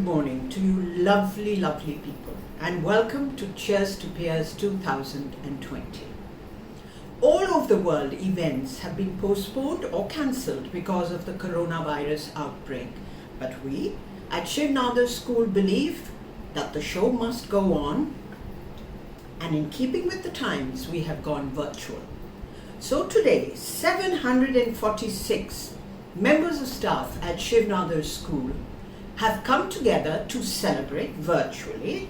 good morning to you lovely, lovely people, and welcome to Cheers to Peers 2020. All over the world, events have been postponed or cancelled because of the coronavirus outbreak, but we at Shiv Nadar School believe that the show must go on, and in keeping with the times, we have gone virtual. So today, 746 members of staff at Shiv Nadar School have come together to celebrate virtually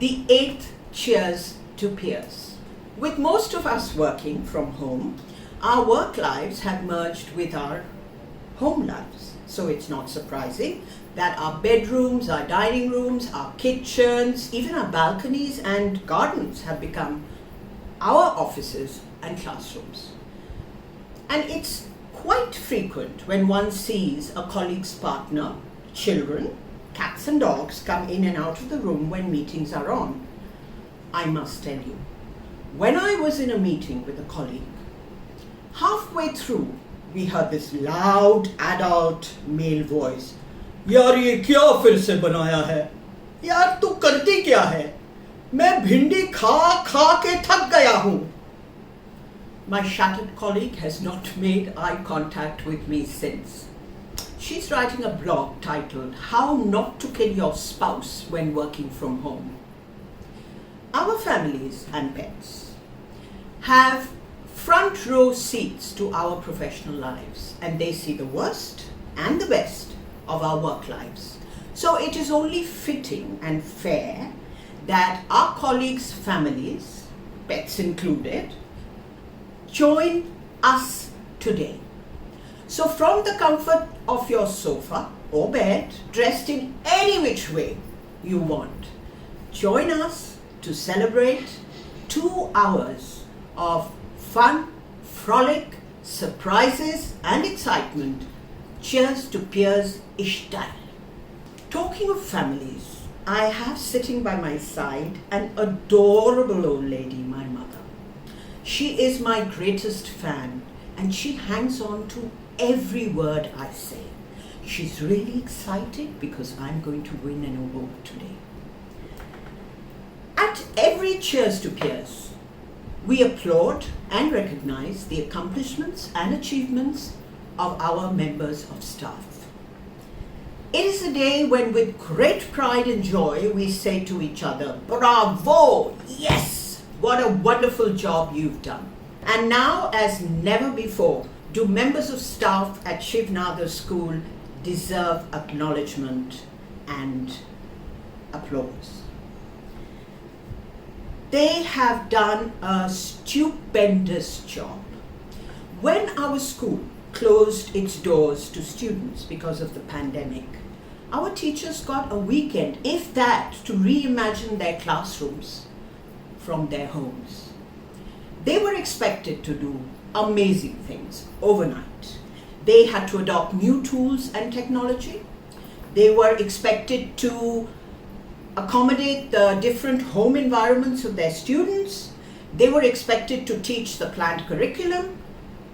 the 8th Cheers to Peers. With most of us working from home, our work lives have merged with our home lives. So it's not surprising that our bedrooms, our dining rooms, our kitchens, even our balconies and gardens have become our offices and classrooms. And it's quite frequent when one sees a colleague's partner, children, cats and dogs come in and out of the room when meetings are on. I must tell you, when I was in a meeting with a colleague, halfway through we heard this loud adult male voice, यार ये क्या फिर से बनाया है? यार तू करती क्या है? मैं भिंडी खा खा के थक गया हूँ. My shattered colleague has not made eye contact with me since. She's writing a blog titled How Not to Kill Your Spouse When Working From Home. Our families and pets have front row seats to our professional lives, and they see the worst and the best of our work lives. So it is only fitting and fair that our colleagues' families, pets included, join us today. So from the comfort of your sofa or bed, dressed in any which way you want, join us to celebrate 2 hours of fun, frolic, surprises and excitement. Cheers to Peers-ish style. Talking of families, I have sitting by my side an adorable old lady, my mother. She is my greatest fan and she hangs on to every word I say. She's really excited because I'm going to win an award today. At every Cheers to Peers, we applaud and recognize the accomplishments and achievements of our members of staff. It is a day when with great pride and joy we say to each other, bravo, yes, what a wonderful job you've done. And now as never before, do members of staff at Shiv Nadar School deserve acknowledgement and applause. They have done a stupendous job. When our school closed its doors to students because of the pandemic, our teachers got a weekend, if that, to reimagine their classrooms from their homes. They were expected to do amazing things overnight. They had to adopt new tools and technology. They were expected to accommodate the different home environments of their students. They were expected to teach the planned curriculum.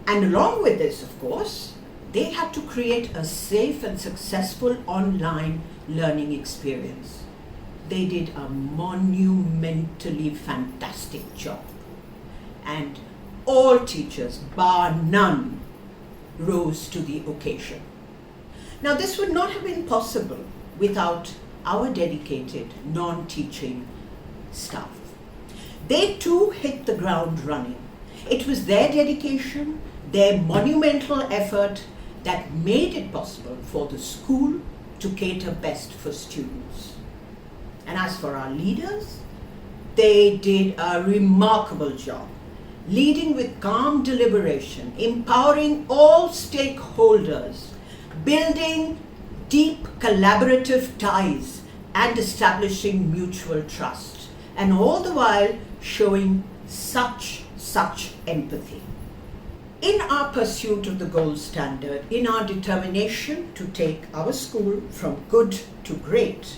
And along with this, of course, they had to create a safe and successful online learning experience. They did a monumentally fantastic job. And all teachers, bar none, rose to the occasion. Now, this would not have been possible without our dedicated non-teaching staff. They too hit the ground running. It was their dedication, their monumental effort that made it possible for the school to cater best for students. And as for our leaders, they did a remarkable job, leading with calm deliberation, empowering all stakeholders, building deep collaborative ties and establishing mutual trust, and all the while showing such empathy. In our pursuit of the gold standard, in our determination to take our school from good to great,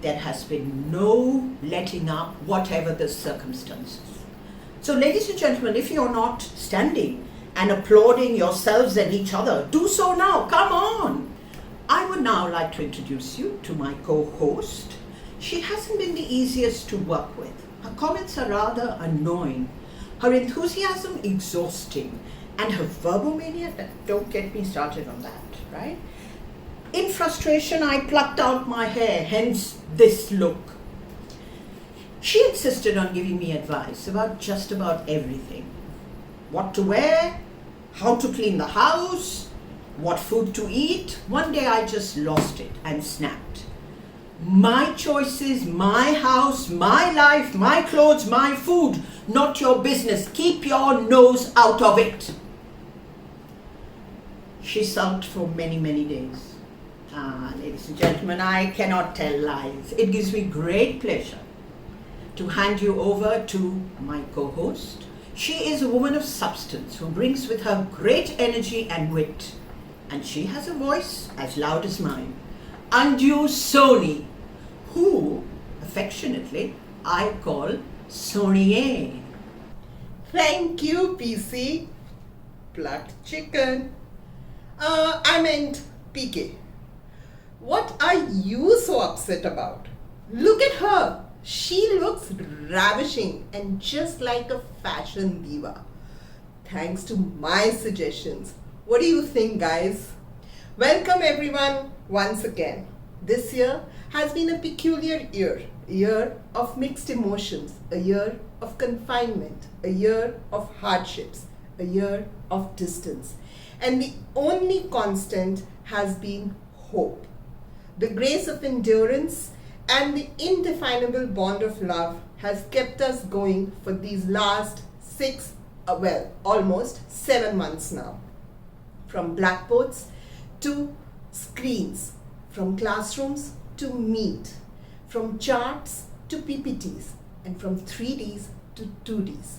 there has been no letting up, whatever the circumstances. So ladies and gentlemen, if you're not standing and applauding yourselves and each other, do so now, come on. I would now like to introduce you to my co-host. She hasn't been the easiest to work with. Her comments are rather annoying, her enthusiasm exhausting, and her verbomania, don't get me started on that, right? In frustration, I plucked out my hair, hence this look. She insisted on giving me advice about just about everything. What to wear, how to clean the house, what food to eat. One day I just lost it and snapped. My choices, my house, my life, my clothes, my food, not your business. Keep your nose out of it. She sulked for many, many days. Ladies and gentlemen, I cannot tell lies. It gives me great pleasure to hand you over to my co-host. She is a woman of substance who brings with her great energy and wit. And she has a voice as loud as mine. Anju Soni, who affectionately I call Sonier. Thank you, PC. Plucked chicken. I meant PK. What are you so upset about? Look at her. She looks ravishing and just like a fashion diva. Thanks to my suggestions. What do you think, guys? Welcome everyone once again. This year has been a peculiar year. A year of mixed emotions. A year of confinement. A year of hardships. A year of distance. And the only constant has been hope. The grace of endurance and the indefinable bond of love has kept us going for these last almost 7 months now. From blackboards to screens, from classrooms to Meet, from charts to PPTs, and from 3Ds to 2Ds.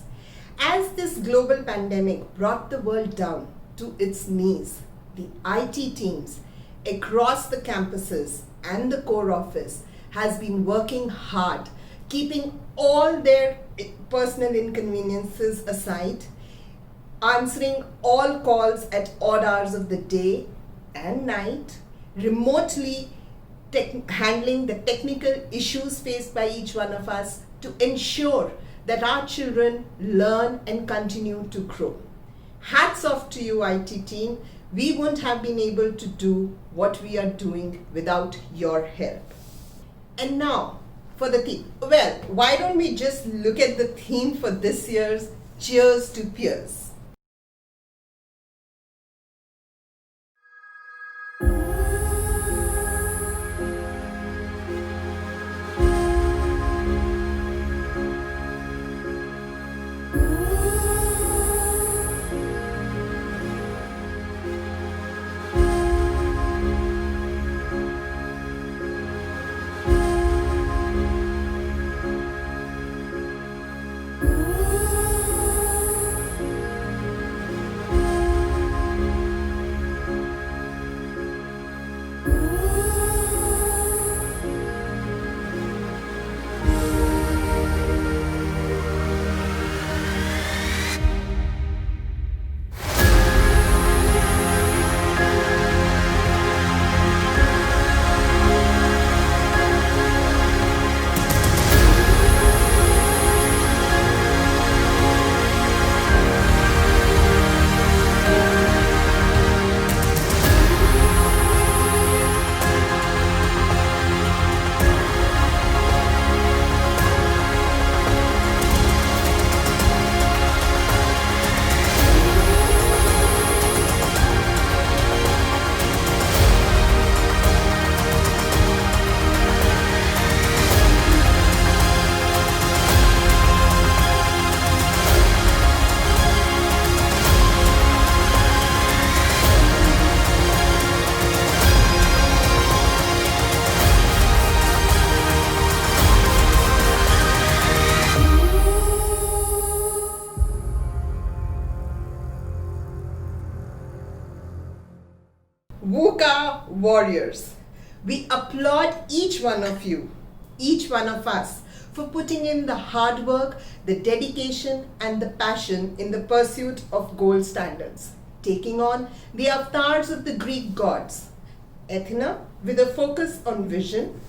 As this global pandemic brought the world down to its knees, the IT teams across the campuses and the core office has been working hard, keeping all their personal inconveniences aside, answering all calls at odd hours of the day and night, remotely handling the technical issues faced by each one of us to ensure that our children learn and continue to grow. Hats off to you, IT team. We wouldn't have been able to do what we are doing without your help. And now for the theme. Well, why don't we just look at the theme for this year's Cheers to Peers. VUCA warriors. We applaud each one of you, each one of us, for putting in the hard work, the dedication and the passion in the pursuit of gold standards, taking on the avatars of the Greek gods, Ethna, with a focus on vision.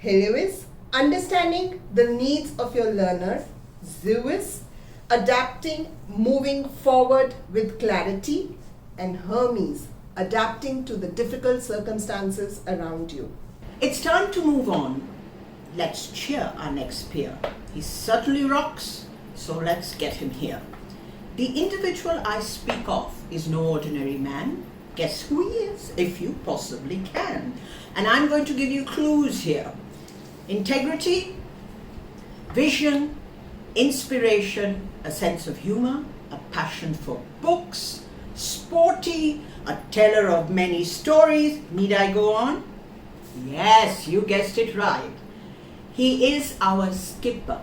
Heliois, understanding the needs of your learner. Zeus, adapting, moving forward with clarity. And Hermes, adapting to the difficult circumstances around you. It's time to move on. Let's cheer our next peer. He certainly rocks, so let's get him here. The individual I speak of is no ordinary man. Guess who he is, if you possibly can. And I'm going to give you clues here. Integrity, vision, inspiration, a sense of humor, a passion for books, sporty, a teller of many stories. Need I go on? Yes, you guessed it right. He is our skipper.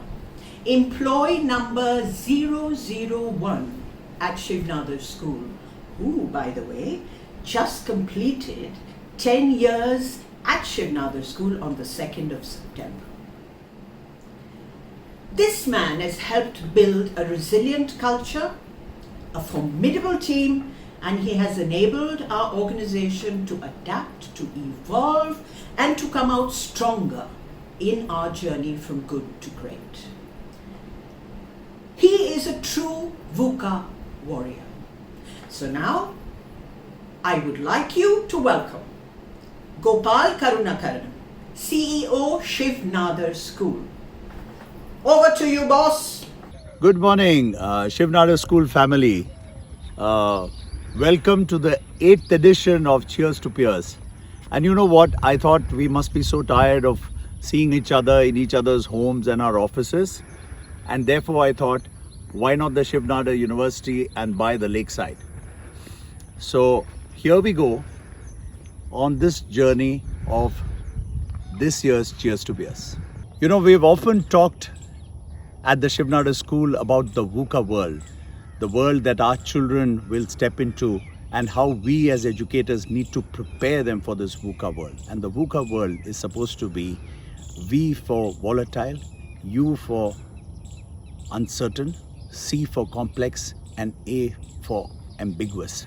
Employee number 001 at Shiv Nadar School, who, by the way, just completed 10 years at Shiv Nadar School on the 2nd of September. This man has helped build a resilient culture, a formidable team, and he has enabled our organization to adapt, to evolve, and to come out stronger in our journey from good to great. He is a true VUCA warrior. So now, I would like you to welcome Gopal Karunakaran, CEO Shiv Nadar School. Over to you, boss. Good morning, Shiv Nadar School family. Welcome to the 8th edition of Cheers to Peers. And you know what? I thought we must be so tired of seeing each other in each other's homes and our offices. And therefore I thought, why not the Shiv Nadar University and by the lakeside? So here we go on this journey of this year's Cheers to Peers. You know, we've often talked at the Shiv Nadar School about the VUCA world, the world that our children will step into, and how we as educators need to prepare them for this VUCA world. And the VUCA world is supposed to be V for volatile, U for uncertain, C for complex, and A for ambiguous.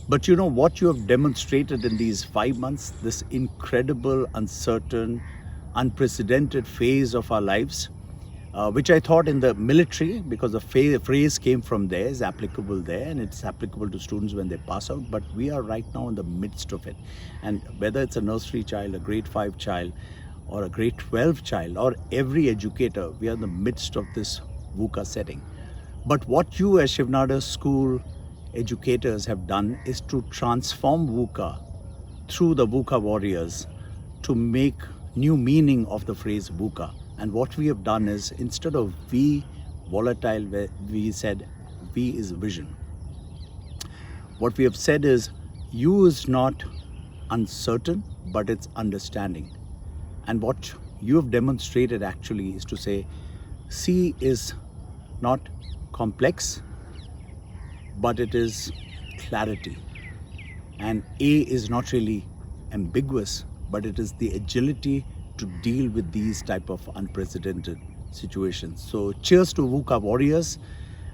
But you know what you have demonstrated in these 5 months, this incredible, uncertain, unprecedented phase of our lives, which I thought in the military, because the phrase came from there, is applicable there, and it's applicable to students when they pass out. But we are right now in the midst of it. And whether it's a nursery child, a grade 5 child, or a grade 12 child, or every educator, we are in the midst of this VUCA setting. But what you as Shiv Nadar School educators have done is to transform VUCA through the VUCA warriors to make new meaning of the phrase VUCA. And what we have done is, instead of V volatile, where we said V is vision, what we have said is U is not uncertain, but it's understanding. And what you have demonstrated actually is to say C is not complex, but it is clarity. And A is not really ambiguous, but it is the agility to deal with these type of unprecedented situations. So cheers to VUCA warriors,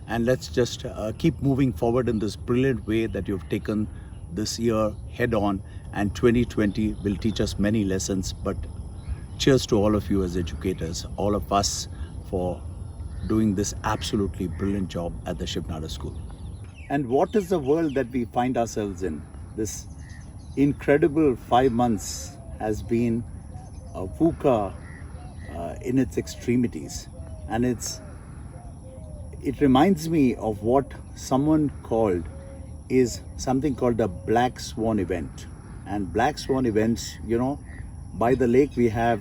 and let's just keep moving forward in this brilliant way that you've taken this year head on, and 2020 will teach us many lessons. But cheers to all of you as educators, all of us, for doing this absolutely brilliant job at the Shiv Nadar School. And what is the world that we find ourselves in? This incredible 5 months has been a VUCA in its extremities, and it reminds me of what someone called is something called a black swan event. And black swan events, you know, by the lake we have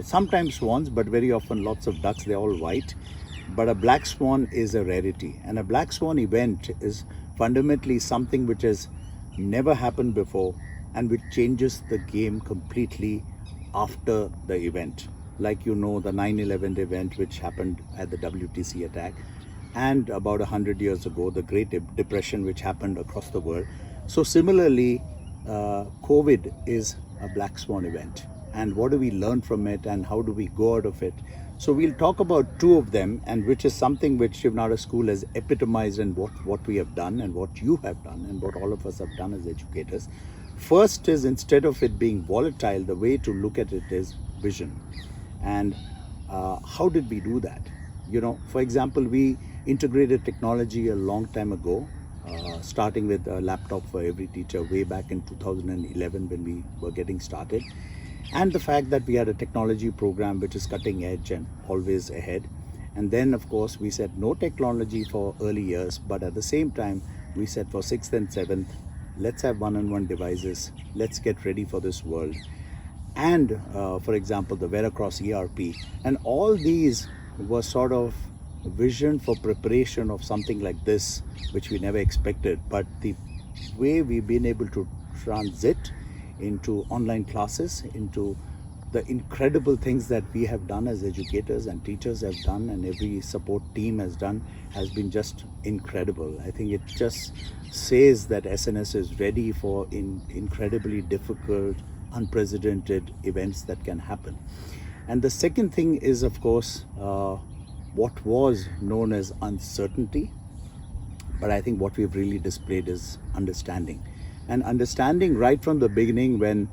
sometimes swans, but very often lots of ducks. They're all white, but a black swan is a rarity. And a black swan event is fundamentally something which has never happened before and which changes the game completely after the event. Like, you know, the 9/11 event which happened at the WTC attack, and about 100 years ago the Great Depression which happened across the world. So similarly, COVID is a black swan event, and what do we learn from it and how do we go out of it? So we'll talk about two of them, and which is something which Shiv Nadar School has epitomized, and what we have done and what you have done and what all of us have done as educators. First is, instead of it being volatile, the way to look at it is vision. And how did we do that? For example, we integrated technology a long time ago, starting with a laptop for every teacher way back in 2011 when we were getting started. And the fact that we had a technology program which is cutting edge and always ahead. And then, of course, we said no technology for early years, but at the same time, we said for 6th and 7th, let's have one-on-one devices, let's get ready for this world. And for example, the Veracross ERP, and all these were sort of vision for preparation of something like this, which we never expected. But the way we've been able to transit into online classes, into the incredible things that we have done as educators and teachers have done and every support team has done, has been just incredible. I think it just says that SNS is ready for incredibly difficult, unprecedented events that can happen. And the second thing is, of course, what was known as uncertainty, but I think what we've really displayed is understanding. And understanding right from the beginning, when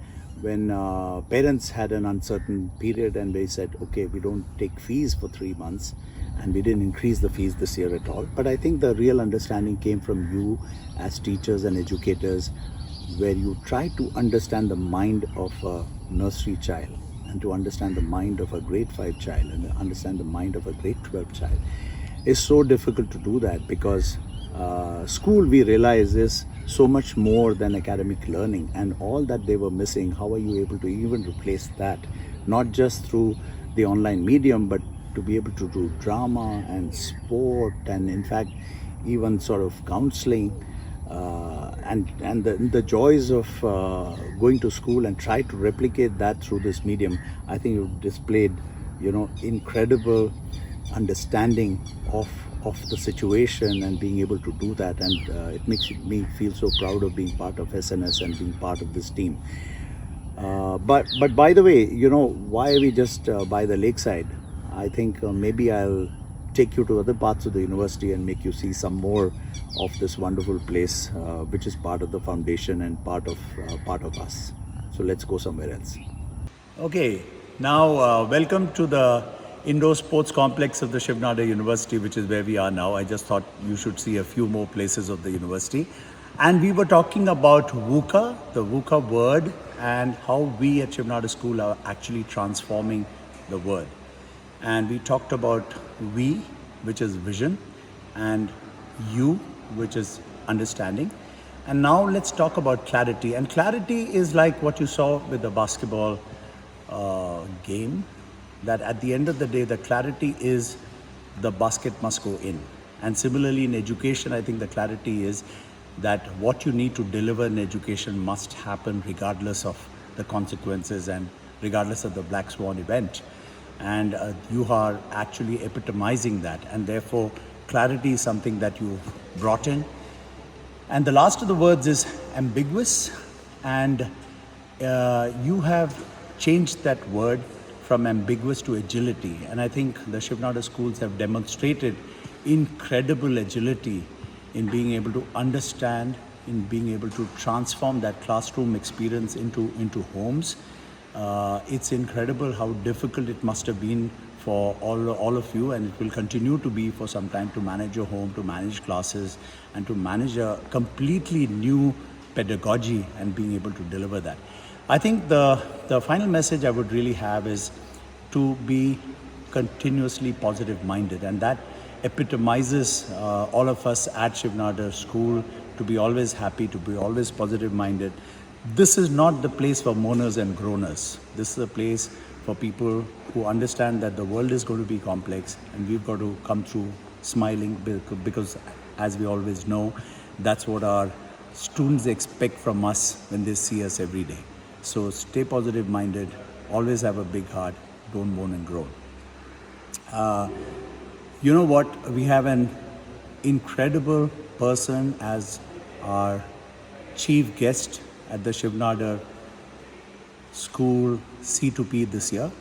parents had an uncertain period and they said, okay, we don't take fees for 3 months, and we didn't increase the fees this year at all. But I think the real understanding came from you as teachers and educators, where you try to understand the mind of a nursery child, and to understand the mind of a grade 5 child, and understand the mind of a grade 12 child. It's so difficult to do that, because school, we realize, is so much more than academic learning, and all that they were missing, how are you able to even replace that, not just through the online medium, but to be able to do drama and sport, and in fact even sort of counseling, and the joys of going to school, and try to replicate that through this medium. I think you've displayed incredible understanding of the situation and being able to do that, and it makes me feel so proud of being part of SNS and being part of this team. But by the way, why are we just by the lakeside? I think maybe I'll take you to other parts of the university and make you see some more of this wonderful place, which is part of the foundation and part of us. So let's go somewhere else. Okay, now welcome to the indoor sports complex of the Shiv Nadar University, which is where we are now. I just thought you should see a few more places of the university. And we were talking about VUCA, the VUCA word, and how we at Shiv Nadar School are actually transforming the word. And we talked about we, which is vision, and you, which is understanding. And now let's talk about clarity. And clarity is like what you saw with the basketball game, that at the end of the day, the clarity is the basket must go in. And similarly in education, I think the clarity is that what you need to deliver in education must happen regardless of the consequences and regardless of the black swan event. And you are actually epitomizing that, and therefore clarity is something that you've brought in. And the last of the words is ambiguous, and you have changed that word from ambiguous to agility. And I think the Shiv Nadar schools have demonstrated incredible agility in being able to understand, in being able to transform that classroom experience into homes. It's incredible how difficult it must have been for all of you, and it will continue to be for some time, to manage your home, to manage classes, and to manage a completely new pedagogy and being able to deliver that. I think the final message I would really have is to be continuously positive minded, and that epitomizes all of us at Shiv Nadar School, to be always happy, to be always positive minded. This is not the place for moaners and groaners. This is a place for people who understand that the world is going to be complex, and we've got to come through smiling, because as we always know, that's what our students expect from us when they see us every day. So stay positive minded, always have a big heart, don't moan and groan. You know what? We have an incredible person as our chief guest at the Shiv Nadar School C2P this year,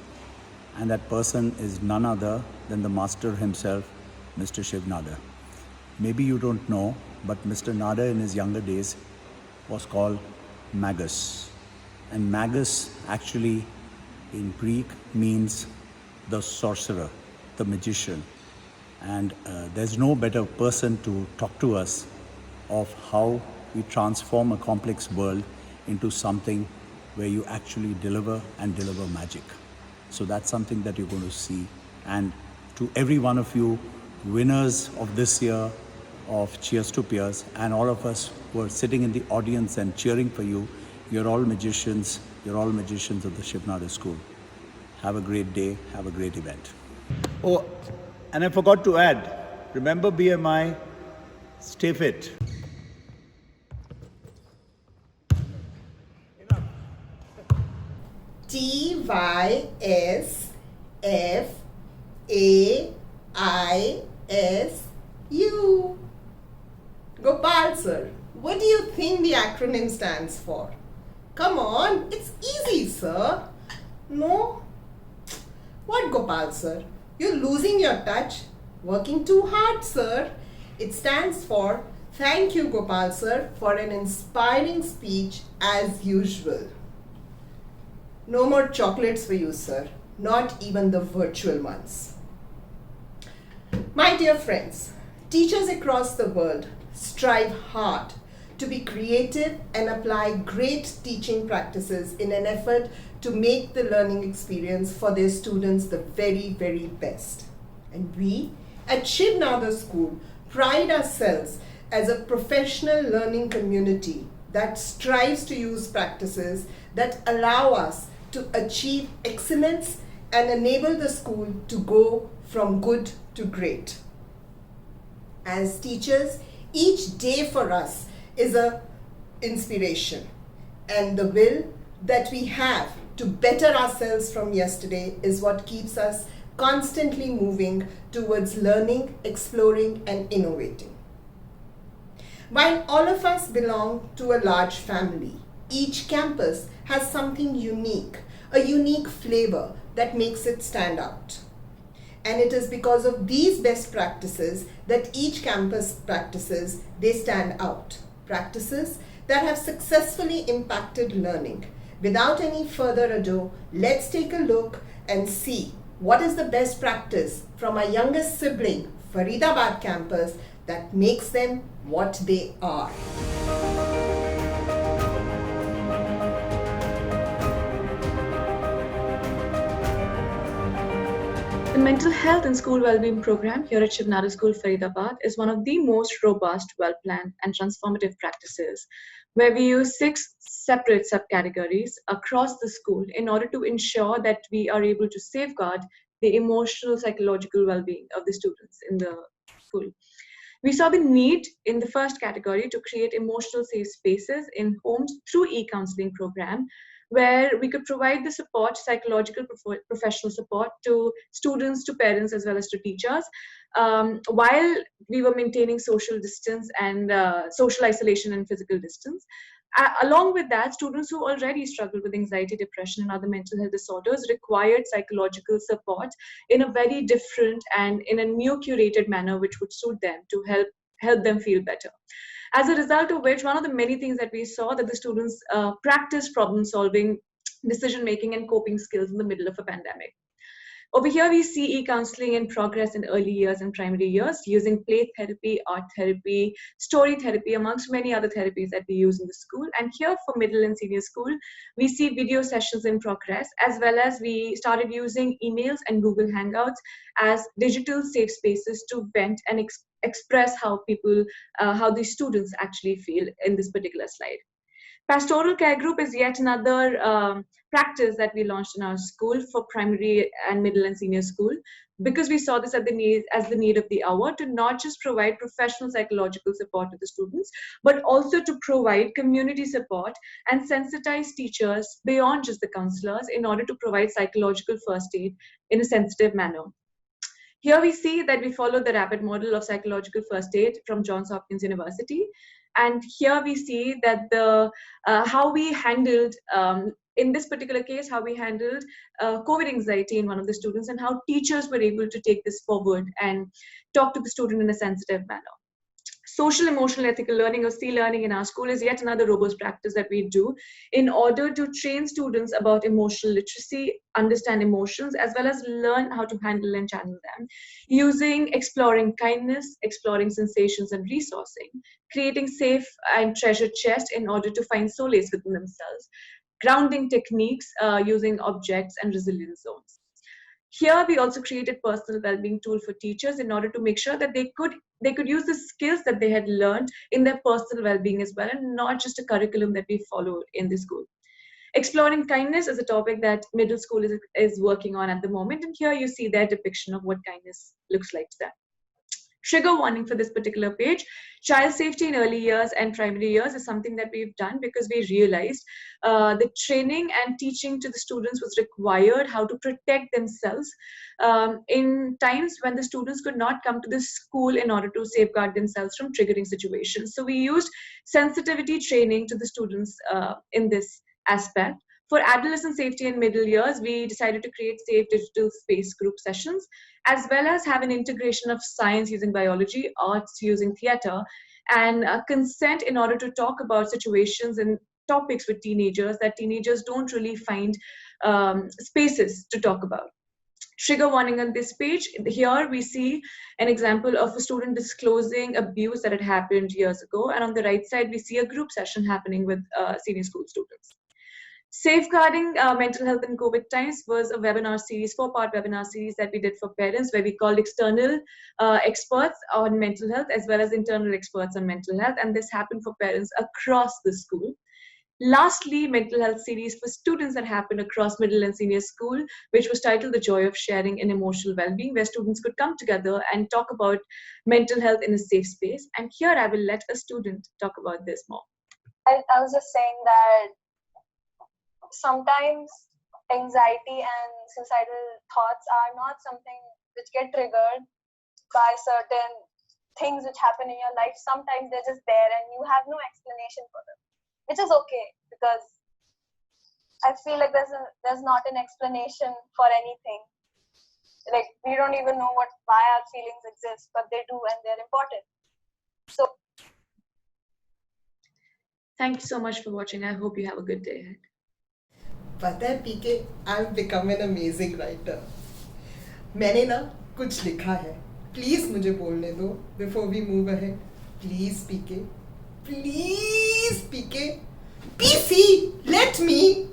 and that person is none other than the master himself, Mr. Shiv Nadar. Maybe you don't know, but Mr. Nadar in his younger days was called magus. And magus actually in Greek means the sorcerer, the magician. And there's no better person to talk to us of how we transform a complex world into something where you actually deliver and deliver magic. So that's something that you're going to see. And to every one of you winners of this year of Cheers to Peers, and all of us who are sitting in the audience and cheering for you, you're all magicians. You're all magicians of the Shiv Nadar School. Have a great day. Have a great event. Oh, and I forgot to add, remember BMI, stay fit. TYSFAISU. Gopal sir, what do you think the acronym stands for? Come on, it's easy, sir. No? What, Gopal sir? You're losing your touch. Working too hard, sir. It stands for Thank you, Gopal sir, for an inspiring speech as usual. No more chocolates for you, sir. Not even the virtual ones. My dear friends, teachers across the world strive hard to be creative and apply great teaching practices in an effort to make the learning experience for their students the very, very best. And we at Shiv Nadar School pride ourselves as a professional learning community that strives to use practices that allow us to achieve excellence and enable the school to go from good to great. As teachers, each day for us is an inspiration, and the will that we have to better ourselves from yesterday is what keeps us constantly moving towards learning, exploring, and innovating. While all of us belong to a large family, each campus has something unique, a unique flavor that makes it stand out. And it is because of these best practices that each campus practices, they stand out. Practices that have successfully impacted learning. Without any further ado, let's take a look and see what is the best practice from our youngest sibling, Faridabad campus, that makes them what they are. The Mental Health and School Wellbeing Program here at Shiv Nadar School, Faridabad is one of the most robust, well-planned and transformative practices, where we use 6 separate subcategories across the school in order to ensure that we are able to safeguard the emotional, psychological well-being of the students in the school. We saw the need in the first category to create emotional safe spaces in homes through e-counseling program, where we could provide the support, psychological, professional support to students, to parents, as well as to teachers, while we were maintaining social distance and social isolation and physical distance. Along with that, students who already struggle with anxiety, depression, and other mental health disorders required psychological support in a very different and in a new curated manner, which would suit them to help them feel better. As a result of which, one of the many things that we saw that the students practice problem solving, decision making, and coping skills in the middle of a pandemic. Over here, we see e-counseling in progress in early years and primary years, using play therapy, art therapy, story therapy, amongst many other therapies that we use in the school. And here for middle and senior school, we see video sessions in progress, as well as we started using emails and Google Hangouts as digital safe spaces to vent and express how how the students actually feel in this particular slide. Pastoral care group is yet another practice that we launched in our school for primary and middle and senior school, because we saw this as the need of the hour to not just provide professional psychological support to the students, but also to provide community support and sensitize teachers beyond just the counselors in order to provide psychological first aid in a sensitive manner. Here we see that we follow the rapid model of psychological first aid from Johns Hopkins University. And here we see that how we handled, in this particular case, how we handled COVID anxiety in one of the students, and how teachers were able to take this forward and talk to the student in a sensitive manner. social, emotional, ethical learning or C learning in our school is yet another robust practice that we do in order to train students about emotional literacy, understand emotions, as well as learn how to handle and channel them, using exploring kindness, exploring sensations and resourcing, creating safe and treasure chests in order to find solace within themselves, grounding techniques using objects and resilience zones. Here, we also created personal well-being tool for teachers in order to make sure that they could use the skills that they had learned in their personal well-being as well, and not just a curriculum that we follow in the school. Exploring kindness is a topic that middle school is working on at the moment, and here you see their depiction of what kindness looks like to them. Trigger warning for this particular page. Child safety in early years and primary years is something that we've done because we realized the training and teaching to the students was required how to protect themselves in times when the students could not come to the school in order to safeguard themselves from triggering situations. So we used sensitivity training to the students in this aspect. For adolescent safety in middle years, we decided to create safe digital space group sessions, as well as have an integration of science using biology, arts using theater, and consent in order to talk about situations and topics with teenagers that teenagers don't really find spaces to talk about. Trigger warning on this page. Here we see an example of a student disclosing abuse that had happened years ago. And on the right side, we see a group session happening with senior school students. Safeguarding mental health in COVID times was a webinar series, 4-part webinar series that we did for parents, where we called external experts on mental health as well as internal experts on mental health. And this happened for parents across the school. Lastly, mental health series for students that happened across middle and senior school, which was titled The Joy of Sharing in Emotional Wellbeing, where students could come together and talk about mental health in a safe space. And here I will let a student talk about this more. I was just saying that sometimes anxiety and suicidal thoughts are not something which get triggered by certain things which happen in your life. Sometimes they're just there and you have no explanation for them, which is okay, because I feel like there's not an explanation for anything. Like, we don't even know why our feelings exist, but they do, and they're important. So thank you so much for watching. I hope you have a good day ahead. पता है पीके, I've become an amazing writer. मैंने ना कुछ लिखा है. Please मुझे बोलने दो before we move ahead. Please PK. Please PK. PC, let me.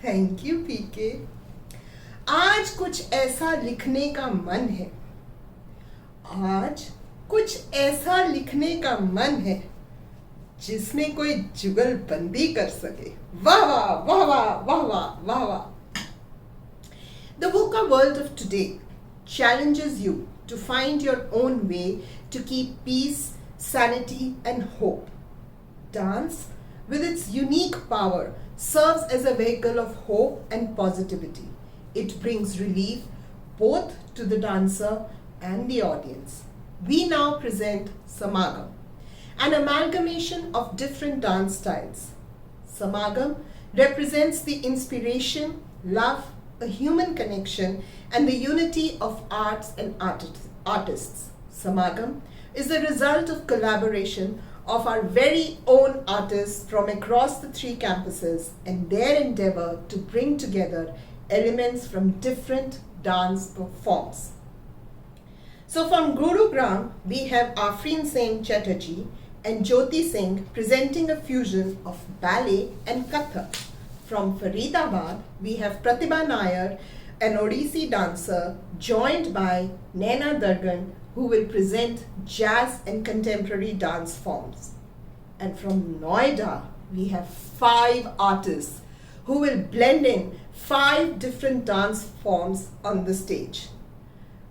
Thank you पीके. आज कुछ ऐसा लिखने का मन है. आज कुछ ऐसा लिखने का मन है जिसमें कोई जुगलबंदी कर सके. वाह वाह वाह वाह वाह वाह वाह वाह. The VUCA world of today challenges you to find your own way to keep peace, sanity and hope. Dance, with its unique power, serves as a vehicle of hope and positivity. It brings relief both to the dancer and the audience. We now present Samagam, an amalgamation of different dance styles. Samagam represents the inspiration, love, a human connection, and the unity of arts and artists. Samagam is the result of collaboration of our very own artists from across the 3 campuses and their endeavor to bring together elements from different dance forms. So from Gurugram, we have Afreen Singh Chatterjee and Jyoti Singh presenting a fusion of ballet and Kathak. From Faridabad, we have Pratibha Nair, an Odissi dancer, joined by Naina Dargan, who will present jazz and contemporary dance forms. And from Noida, we have 5 artists who will blend in 5 different dance forms on the stage.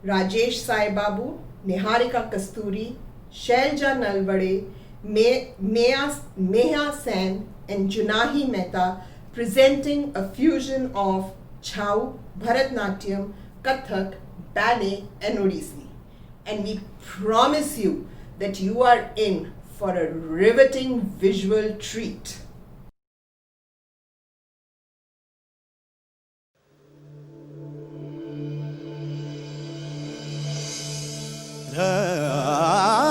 Rajesh Sai Babu, Niharika Kasturi, Shailja Nalvade, Meha Sen and Junahi Mehta presenting a fusion of Chhau, Bharatnatyam, Kathak, ballet and Odissi. And we promise you that you are in for a riveting visual treat. Ah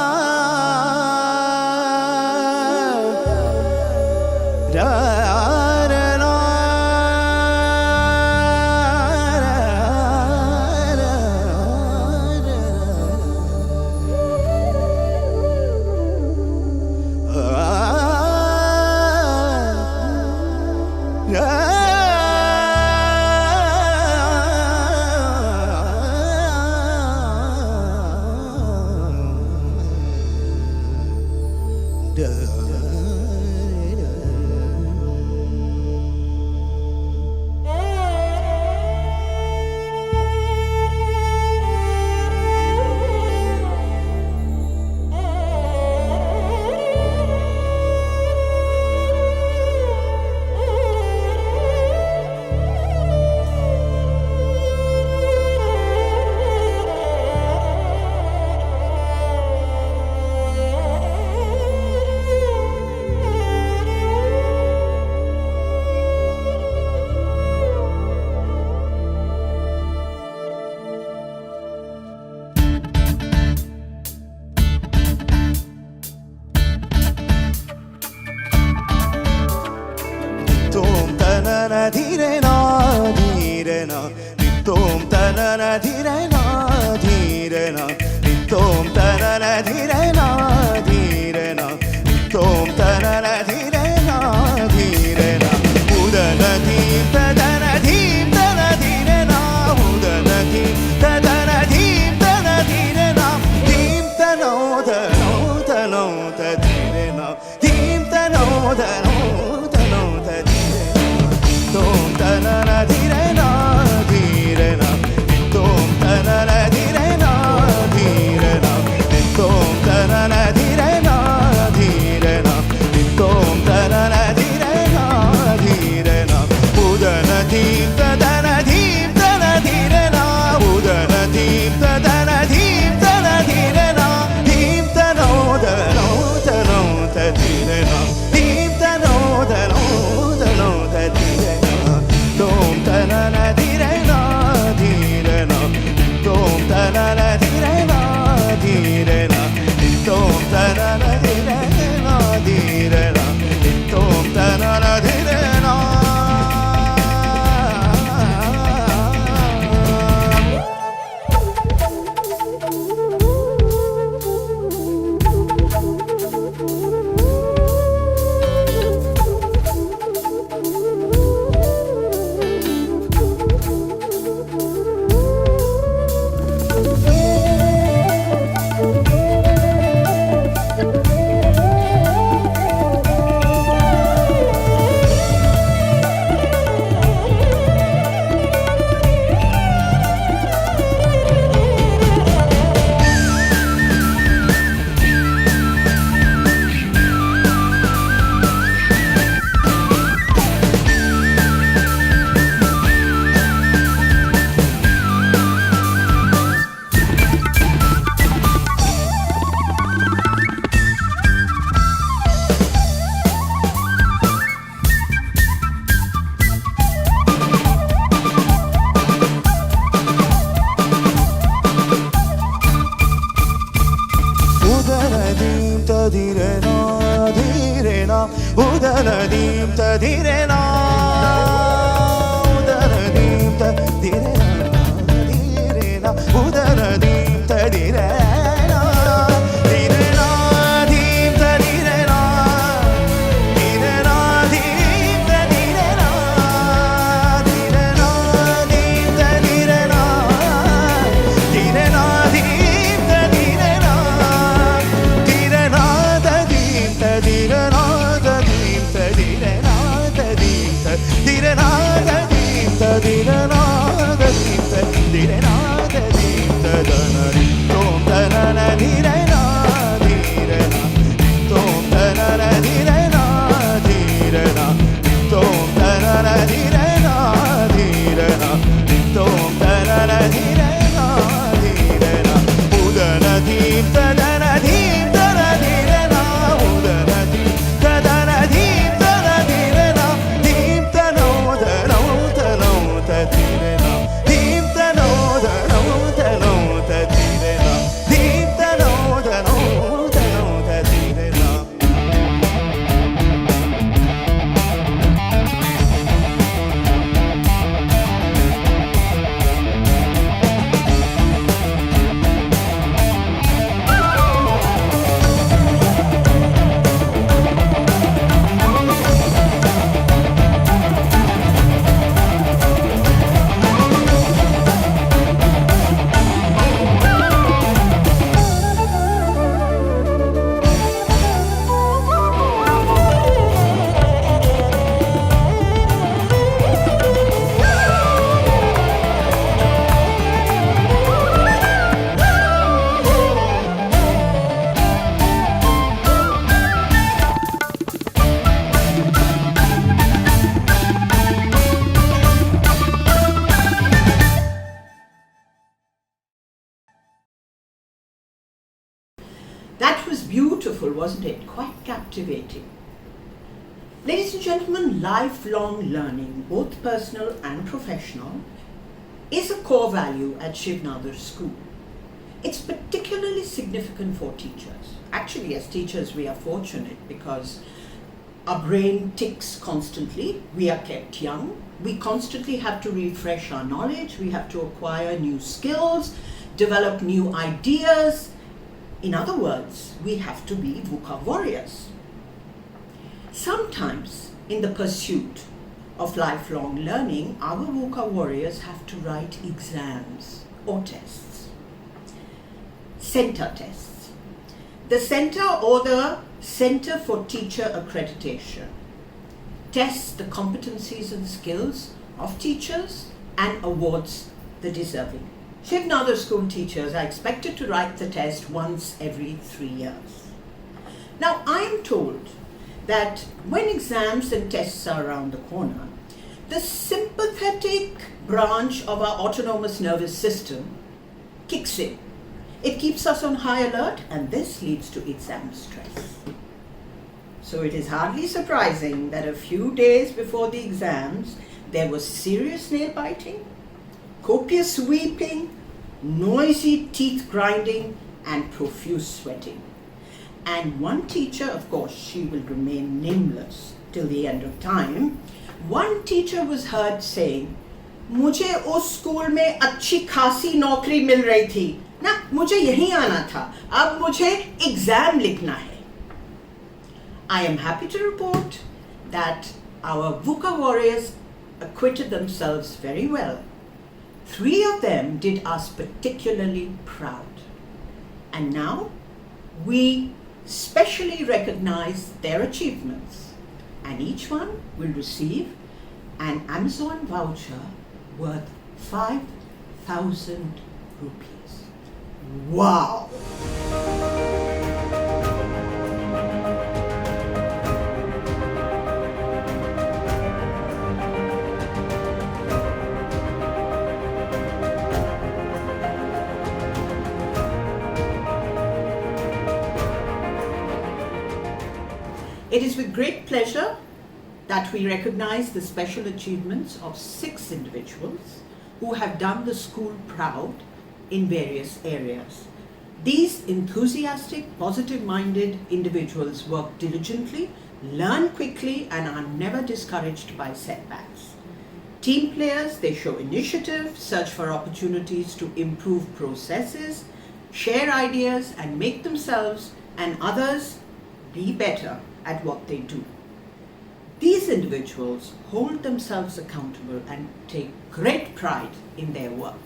dhire na tom tanana dhire na tom tanana dhire na tom tanana dhire na udana dhim tadana dhim tana dhire na udana dhim tadana dhim tana dhire na dhim tano tano tano tadire na dhim tano tano tano tadire na tom tanana dhire na tom tanana dhire na tom tanana dhire na tom tanana dhire na udana dhim tadana dhim tana dhire na udana dhim tadana dhim tana dhire na dhim tano tano tano tadire na dhim tano tano tano tadire na tom tanana dhire na tom tanana dhire na tom tanana dhire na tom tanana dhire na udanadim tadirena udanadim tadirena udanadim tadirena direna dim tadirena direna dim tadirena direna dim tadirena direna dim tadirena direna tadim tadirena That was beautiful, wasn't it? Quite captivating. Ladies and gentlemen, lifelong learning, both personal and professional, is a core value at Shiv Nadar School. It's particularly significant for teachers. Actually, as teachers, we are fortunate because Our brain ticks constantly. We are kept young. We constantly have to refresh our knowledge. We have to acquire new skills, develop new ideas. In other words, we have to be VUCA warriors. Sometimes, in the pursuit of lifelong learning, our VUCA warriors have to write exams or tests. Center tests. The center or the Center for Teacher Accreditation tests the competencies and skills of teachers and awards the deserving. Shiv Nadar school teachers are expected to write the test once every 3 years. Now, I am told that when exams and tests are around the corner, the sympathetic branch of our autonomous nervous system kicks in. It keeps us on high alert, and this leads to exam stress. So it is hardly surprising that a few days before the exams, there was serious nail biting, copious weeping, noisy teeth grinding, and profuse sweating. And one teacher, of course, she will remain nameless till the end of time, one teacher was heard saying, मुझे उस school में अच्छी खासी नौकरी मिल रही थी ना, मुझे यहीं आना था, अब मुझे एग्जाम लिखना है. I am happy to report that our VUCA warriors acquitted themselves very well. 3 of them did us particularly proud. And now we specially recognize their achievements, and each one will receive an Amazon voucher worth 5,000 rupees. Wow! It is with great pleasure that we recognize the special achievements of 6 individuals who have done the school proud in various areas. These enthusiastic, positive-minded individuals work diligently, learn quickly, and are never discouraged by setbacks. Team players, they show initiative, search for opportunities to improve processes, share ideas, and make themselves and others be better at what they do. These individuals hold themselves accountable and take great pride in their work.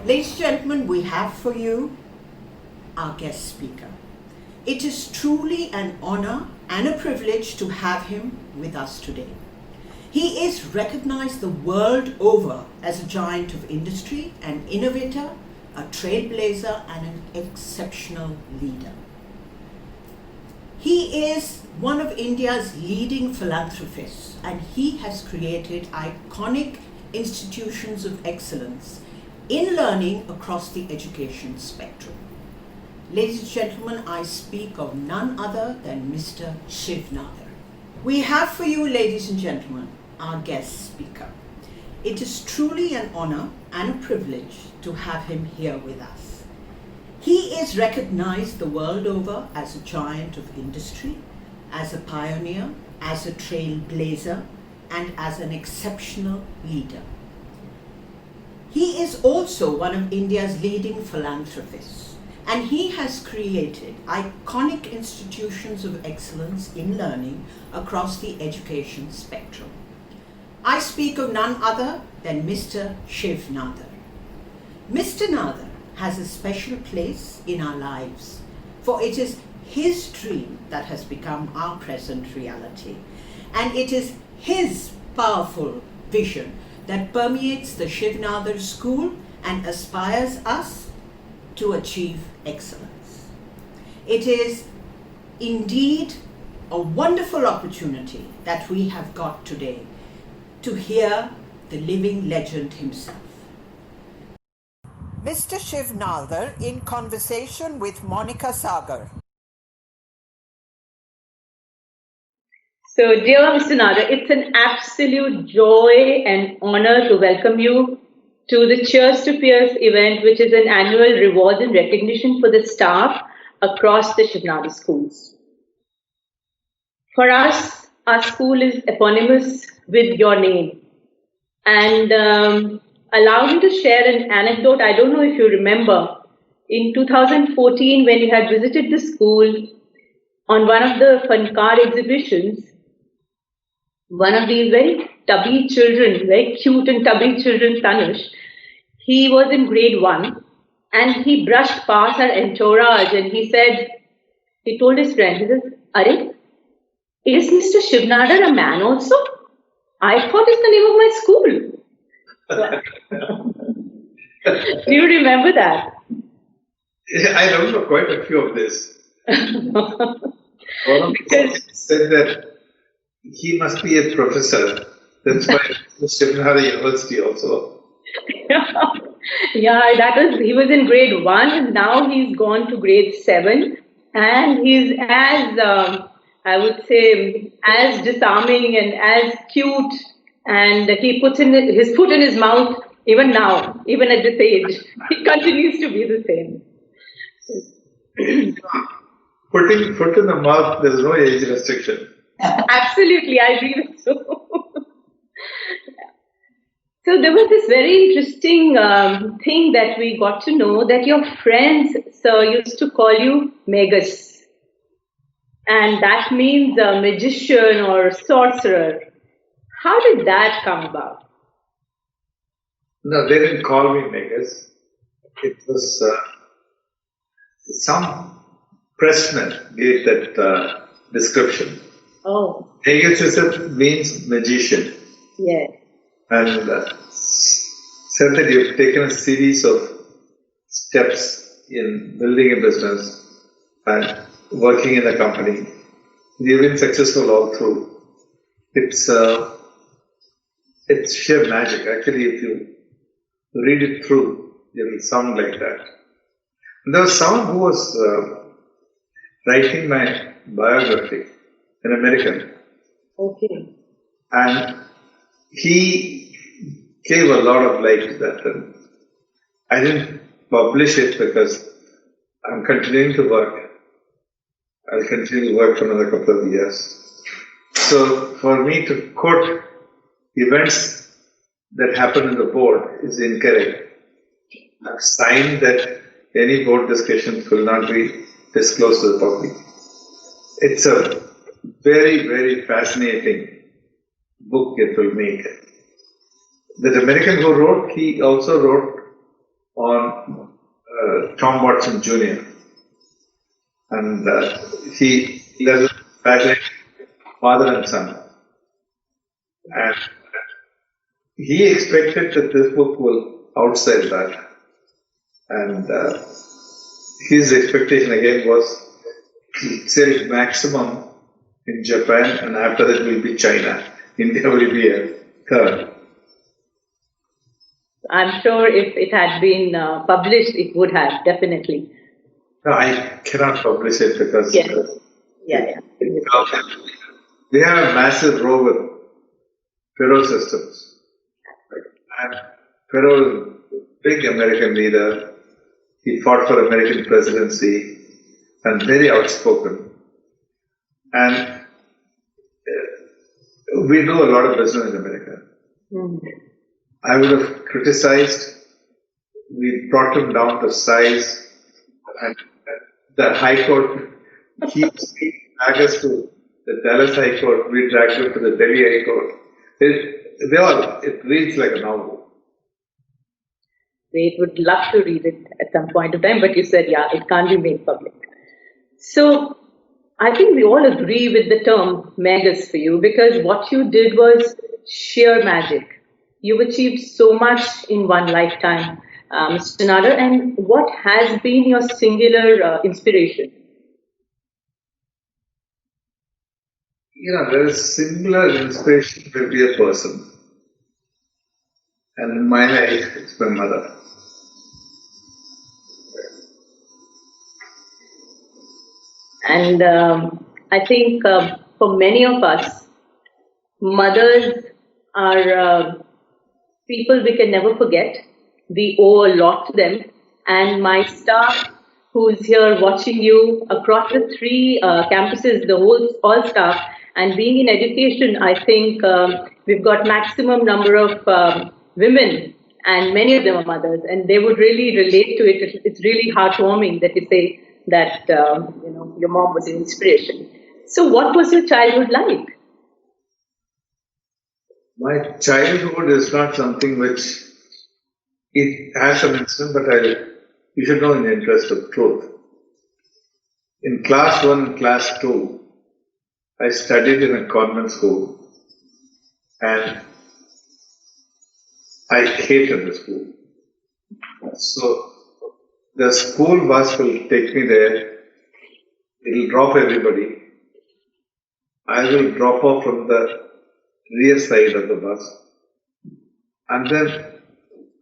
Ladies and gentlemen, we have for you our guest speaker. It is truly an honor and a privilege to have him with us today. He is recognized the world over as a giant of industry, an innovator, a trailblazer, and an exceptional leader. He is one of India's leading philanthropists, and he has created iconic institutions of excellence in learning across the education spectrum. Ladies and gentlemen, I speak of none other than Mr. Shiv Nadar. We have for you, ladies and gentlemen, our guest speaker. It is truly an honor and a privilege to have him here with us. He is recognized the world over as a giant of industry, as a pioneer, as a trailblazer, and as an exceptional leader. He is also one of India's leading philanthropists, and he has created iconic institutions of excellence in learning across the education spectrum. I speak of none other than Mr. Shiv Nadar. Mr. Nadar has a special place in our lives, for it is his dream that has become our present reality, and it is his powerful vision that permeates the Shiv Nadar School and aspires us to achieve excellence. It is indeed a wonderful opportunity that we have got today to hear the living legend himself. Mr. Shiv Nadar in conversation with Monica Sagar. So, dear Mr. Nadar, it's an absolute joy and honor to welcome you to the Cheers to Peers event, which is an annual reward and recognition for the staff across the Shiv Nadar schools. For us, our school is eponymous with your name. And allow me to share an anecdote. I don't know if you remember, in 2014, when you had visited the school on one of the Fankar exhibitions, one of these very tubby children, very cute and tubby children, Tanush, he was in grade 1 and he brushed past our entourage and he told his friend, he says, Are, is Mr. Shiv Nadar a man also? I thought it's the name of my school. Do you remember that? I remember quite a few of this. One of them said that he must be a professor. That's why Shiv Nadar University also. Yeah, he was in grade 1 and now he's gone to grade 7 and he's as, I would say, as disarming and as cute, and he puts his foot in his mouth even now, even at this age. He continues to be the same. Putting foot in the mouth, there's no age restriction. Absolutely, I agree with you. So there was this very interesting thing that we got to know, that your friends, sir, used to call you Magus. And that means a magician or sorcerer. How did that come about? No, they didn't call me Magus. It was some pressman gave that description. Oh. Magus means magician. Yes. And said that you've taken a series of steps in building a business and working in a company. You've been successful all through. It's sheer magic. Actually, if you read it through, it will sound like that. And there was someone who was writing my biography, an American. Okay. And he gave a lot of light to that. And I didn't publish it because I'm continuing to work. I'll continue to work for another couple of years. So for me to quote events that happen in the board is incorrect. I've signed that any board discussions will not be disclosed to the public. It's a very, very fascinating book it will make. That American who wrote, he also wrote on Tom Watson Jr. And he does fascinate father and son. And he expected that this book will outsell that. And his expectation again was sell maximum in Japan, and after that will be China. India will be a third. I'm sure if it had been published, it would have, definitely. No, I cannot publish it because Yes. Yeah. they have a massive row with Federal systems. And Federal is a big American leader. He fought for American presidency and very outspoken. And we do a lot of business in America. Mm-hmm. I would have criticized. We brought him down to size, and the High Court keeps dragging us to the Dallas High Court. We dragged him to the Delhi High Court. It reads like a novel. We would love to read it at some point of time, but you said, yeah, it can't be made public. So I think we all agree with the term Magus for you, because what you did was sheer magic. You've achieved so much in one lifetime, Mr. Nadar. And what has been your singular inspiration? There is similar inspiration for every person. And in my life, it's my mother. And I think for many of us, mothers are people we can never forget. We owe a lot to them. And my staff who's here watching you across the three campuses, all staff, and being in education, I think we've got maximum number of women, and many of them are mothers, and they would really relate to it. It's really heartwarming that you say that your mom was an inspiration. So, what was your childhood like? My childhood is not something which it has some incident, but you should know in the interest of truth. In class 1 and class 2, I studied in a convent school and I hated the school. So the school bus will take me there, it will drop everybody. I will drop off from the rear side of the bus and then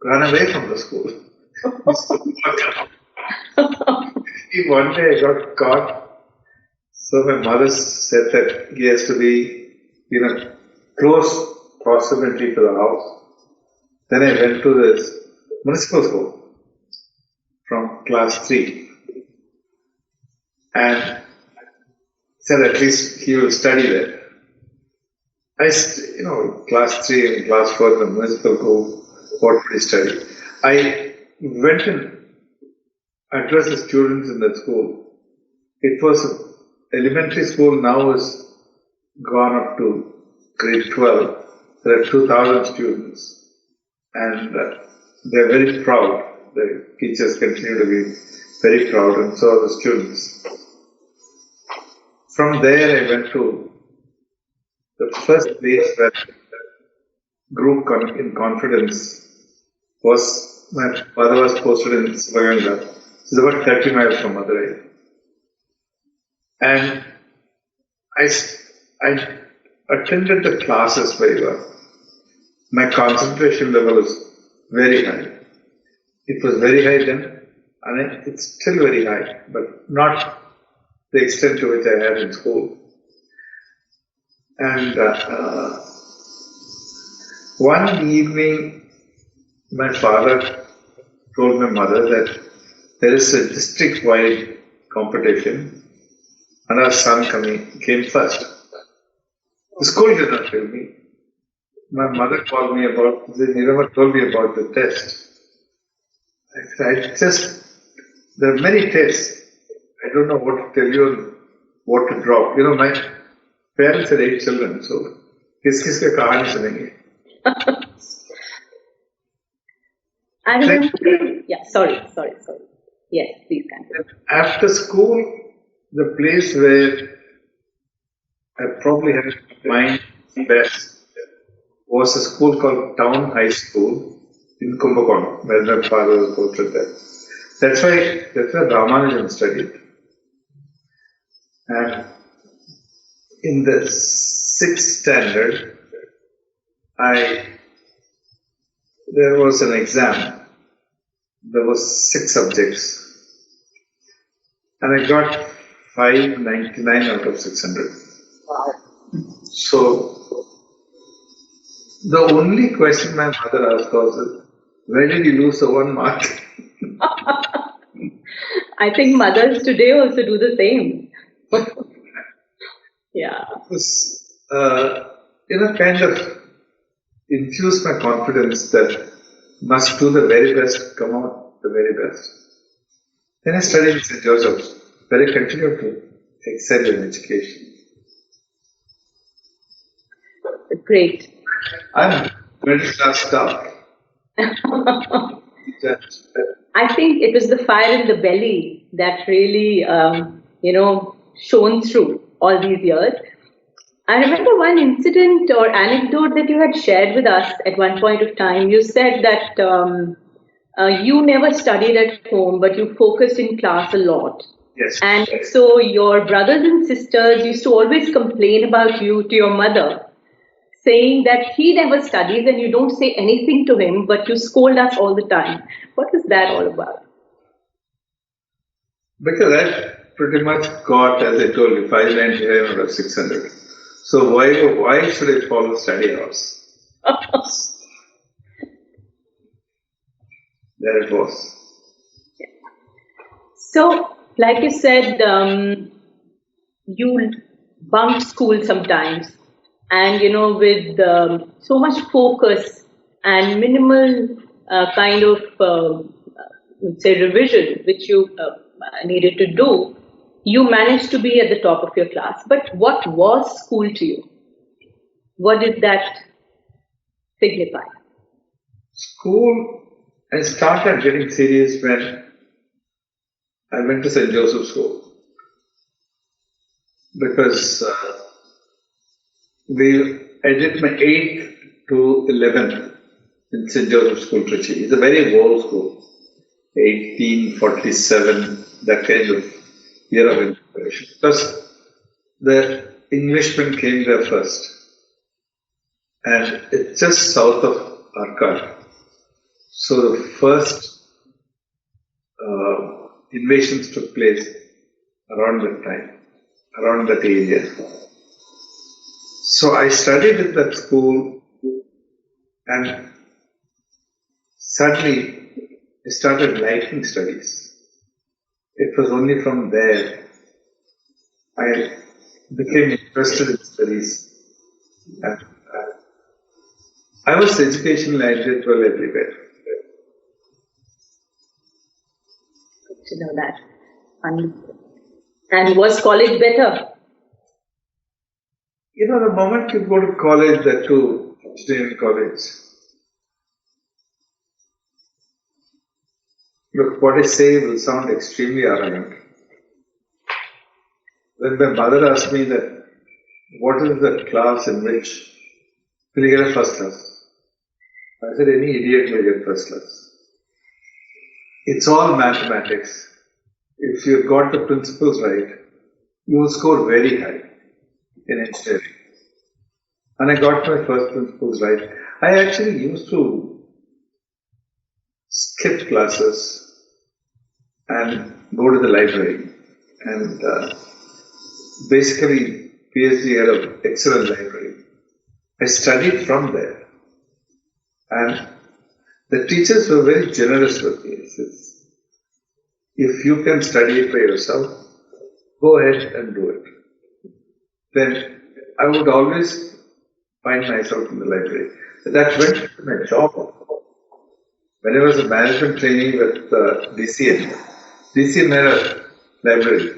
run away from the school. One day I got caught. So my mother said that he has to be in a close proximity to the house. Then I went to this municipal school from class 3 and said at least he will study there. Class 3 and class 4 in the municipal school, what would he study? I went and addressed the students in that school. It was elementary school, now is gone up to grade 12. There are 2,000 students and they're very proud. The teachers continue to be very proud and so are the students. From there I went to the first place where group in confidence was, my father was posted in Samagam. It's about 30 miles from Madurai. And I attended the classes very well. My concentration level is very high. It was very high then, and it's still very high, but not the extent to which I had in school. And one evening, my father told my mother that there is a district-wide competition and our son came first. The school did not tell me. My mother called me he never told me about the test. I said, there are many tests. I don't know what to tell you and what to drop. My parents had 8 children, so किस का कहानी सुनेंगे? I remember. Yeah, sorry. Yes, please continue. After school, the place where I probably had my best was a school called Town High School in Kumbakonam, where my father was posted there. That's why Ramanujan studied. And in the 6th standard, there was an exam. There was 6 subjects. And I got 599 out of 600. Wow. So, the only question my mother asked was, where did you lose the 1 mark? I think mothers today also do the same. Yeah. It was, kind of infused my confidence that must do the very best, come out the very best. Then I studied in St. Joseph's, where I continued to excel in education. Great. I'm middle class staff. I think it was the fire in the belly that really, shone through all these years. I remember one incident or anecdote that you had shared with us at one point of time. You said that you never studied at home, but you focused in class a lot. Yes. And so your brothers and sisters used to always complain about you to your mother, saying that he never studies and you don't say anything to him, but you scold us all the time. What is that all about? Because I pretty much got, as I told you, 599 out of 600. So why should I follow study hours? There it was. So, like you said, you bunk school sometimes, and with so much focus and minimal kind of let's say revision which you needed to do, you managed to be at the top of your class. But what was school to you? What did that signify? School, I started getting serious when I went to St. Joseph's School, because I did my 8th to 11th in St. Joseph's School, Trichy. It's a very old school, 1847, that kind of year of incorporation. Plus, the Englishmen came there first, and it's just south of Arcot. So the first invasions took place around that time, around that area. So I studied at that school, and suddenly I started liking studies. It was only from there I became interested in studies. And I was educational and intellectual everywhere. Good to know that. And was college better? The moment you go to college, that too, engineering college, look, what I say will sound extremely arrogant. When my mother asked me that, what is the class in which will you get a first class? I said, any idiot will get first class. It's all mathematics. If you got the principles right, you will score very high in engineering. And I got my first principles right. I actually used to skip classes and go to the library. And basically, PhD had an excellent library. I studied from there. And the teachers were very generous with me. If you can study it by yourself, go ahead and do it. Then I would always find myself in the library. That went to my job. When I was a management trainee with DCN had a library.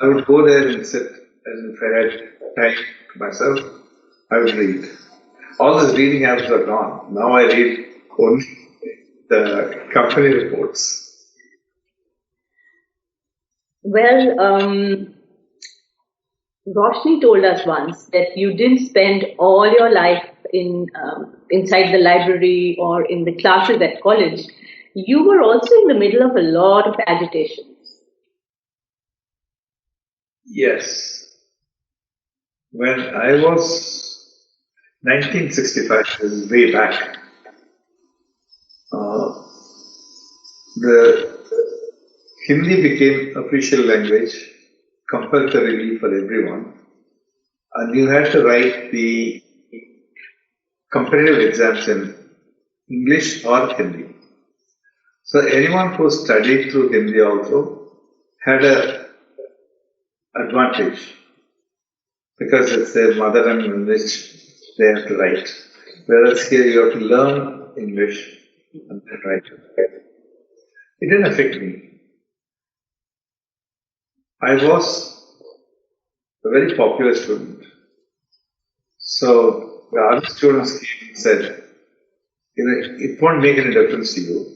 I would go there and sit, and if I had time to myself, I would read. All those reading habits are gone. Now I read only the company reports. Well, Roshni told us once that you didn't spend all your life inside the library or in the classes at college. You were also in the middle of a lot of agitations. Yes. When I was 1965, this is way back, the Hindi became official language, compulsorily for everyone, and you had to write the competitive exams in English or Hindi. So anyone who studied through Hindi also had an advantage, because it's their mother tongue in which they have to write. Whereas here you have to learn English and then write it. It didn't affect me. I was a very popular student. So the other students came and said, it won't make any difference to you,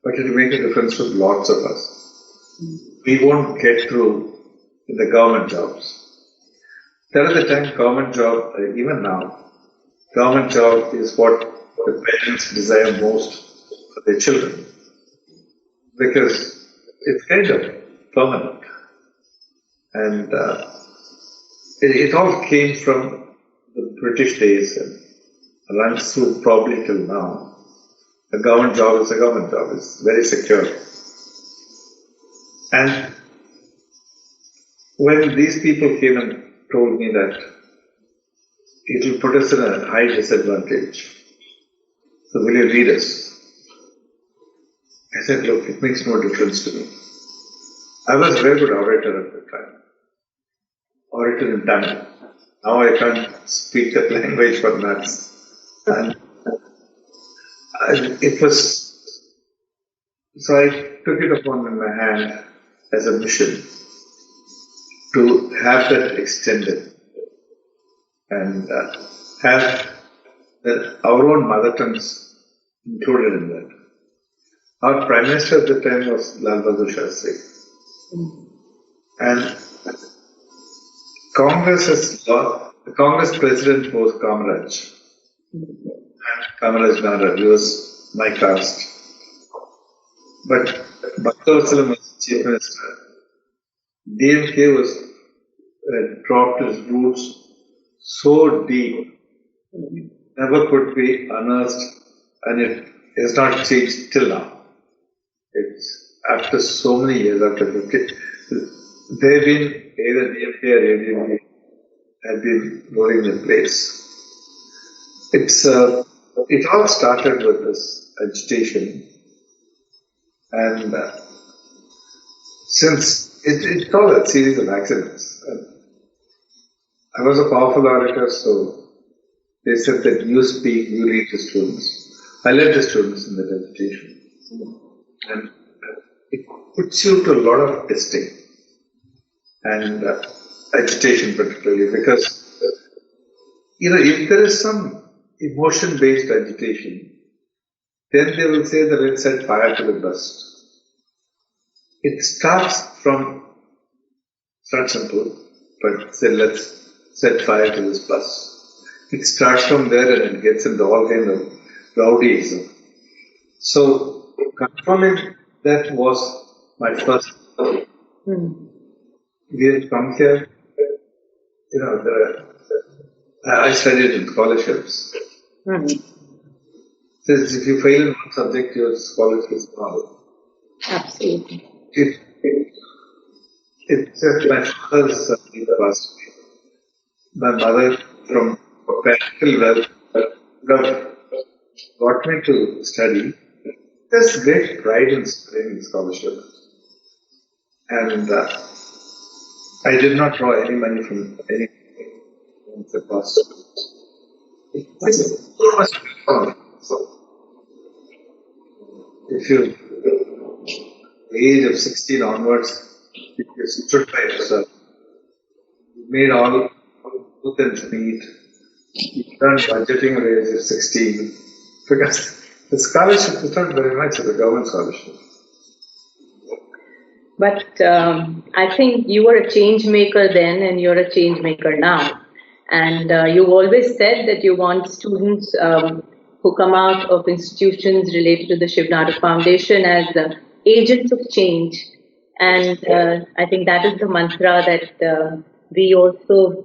but it will make a difference to lots of us. We won't get through in the government jobs. There at the time, government job, even now, government job is what the parents desire most for their children, because it's kind of permanent. And it all came from the British days and runs through probably till now. A government job is a government job, it's very secure. And when these people came and told me that it will put us in a high disadvantage. So will you lead us? I said, look, it makes no difference to me. I was a very good orator at the time. Orator in Tamil. Now I can't speak that language for nuts. And it was, so I took it upon in my hand as a mission to have that extended and have our own mother tongues included in that. Our Prime Minister at the time was Lal Bahadur Shastri. And the Congress president was Kamaraj. And Kamaraj Nadar, he was my caste. But Bhaktavasalam was Chief Minister. DMK was dropped his roots so deep, never could be unearthed, and it has not changed till now. It's after so many years, after 50, they've been either DMK or ADMK have been rolling in place. It all started with this agitation, and since it's all a series of accidents. I was a powerful orator, so they said that you speak, you lead the students. I led the students in that agitation. And it puts you to a lot of testing and agitation particularly, because if there is some emotion-based agitation, then they will say that let's set fire to the bus. It starts from, it's not simple, but say let's set fire to this bus. It starts from there and it gets into all kind of rowdyism. So controlling that was my first. We have come here, I studied in scholarships. Says if you fail in one subject, your scholarship is gone. Absolutely. It's just my father's passed away. My mother, from practical wealth, got me to study. There's great pride in studying scholarship. And I did not draw any money from anything in the past. It's almost fun. So, if you, the age of 16 onwards, if you stood by yourself, you made all both ends meet, you learned budgeting at the age of 16, because the scholarship is not very much of a government scholarship. But I think you were a change maker then and you're a change maker now. And you've always said that you want students who come out of institutions related to the Shiv Nadar Foundation as agents of change. And I think that is the mantra that we also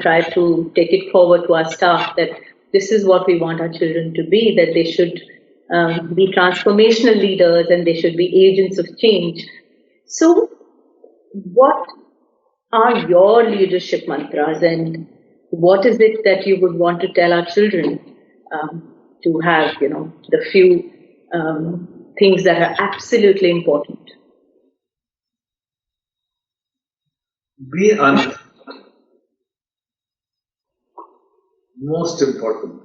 try to take it forward to our staff, that this is what we want our children to be, that they should be transformational leaders and they should be agents of change. So, what are your leadership mantras, and what is it that you would want to tell our children to have, the few things that are absolutely important? Be honest. Most important.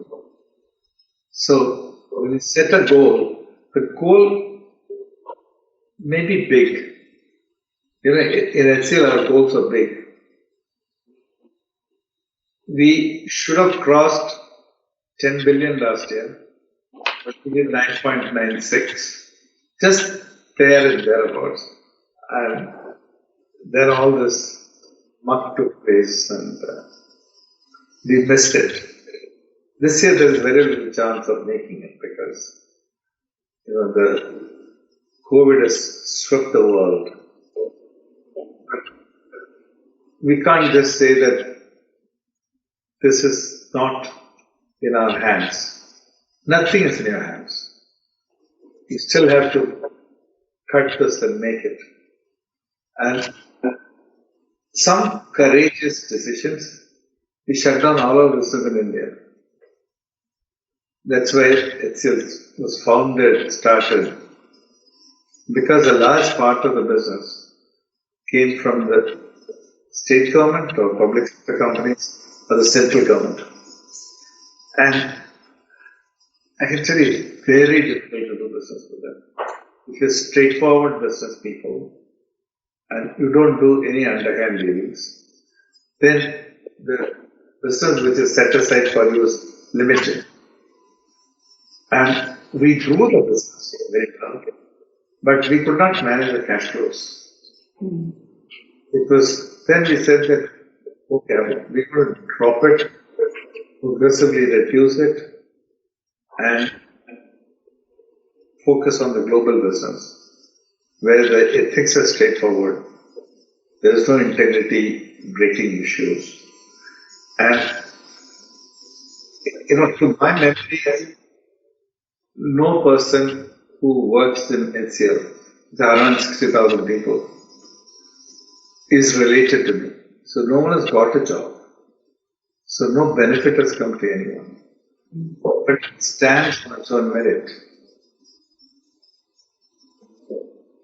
So, when you set a goal, the goal may be big. In HCL, our goals are big. We should have crossed 10 billion last year, but we did 9.96. Just there and thereabouts. And then all this muck took place and we missed it. This year there is very little chance of making it because, the COVID has swept the world. We can't just say that this is not in our hands. Nothing is in your hands. You still have to cut this and make it. And some courageous decisions. We shut down all our business in India. That's why HCL was founded, started, because a large part of the business came from the state government or public sector companies or the central government. And I can tell you, it's very difficult to do business with them. If you're straightforward business people and you don't do any underhand dealings, then the business which is set aside for you is limited. And we grew the business very well, but we could not manage the cash flows. Then we said that, okay, we could drop it, progressively reduce it, and focus on the global business, where the ethics are straightforward. There is no integrity breaking issues. And, to my memory, no person who works in HCL, there are around 60,000 people, is related to me. So no one has got a job. So no benefit has come to anyone. But it stands on its own merit.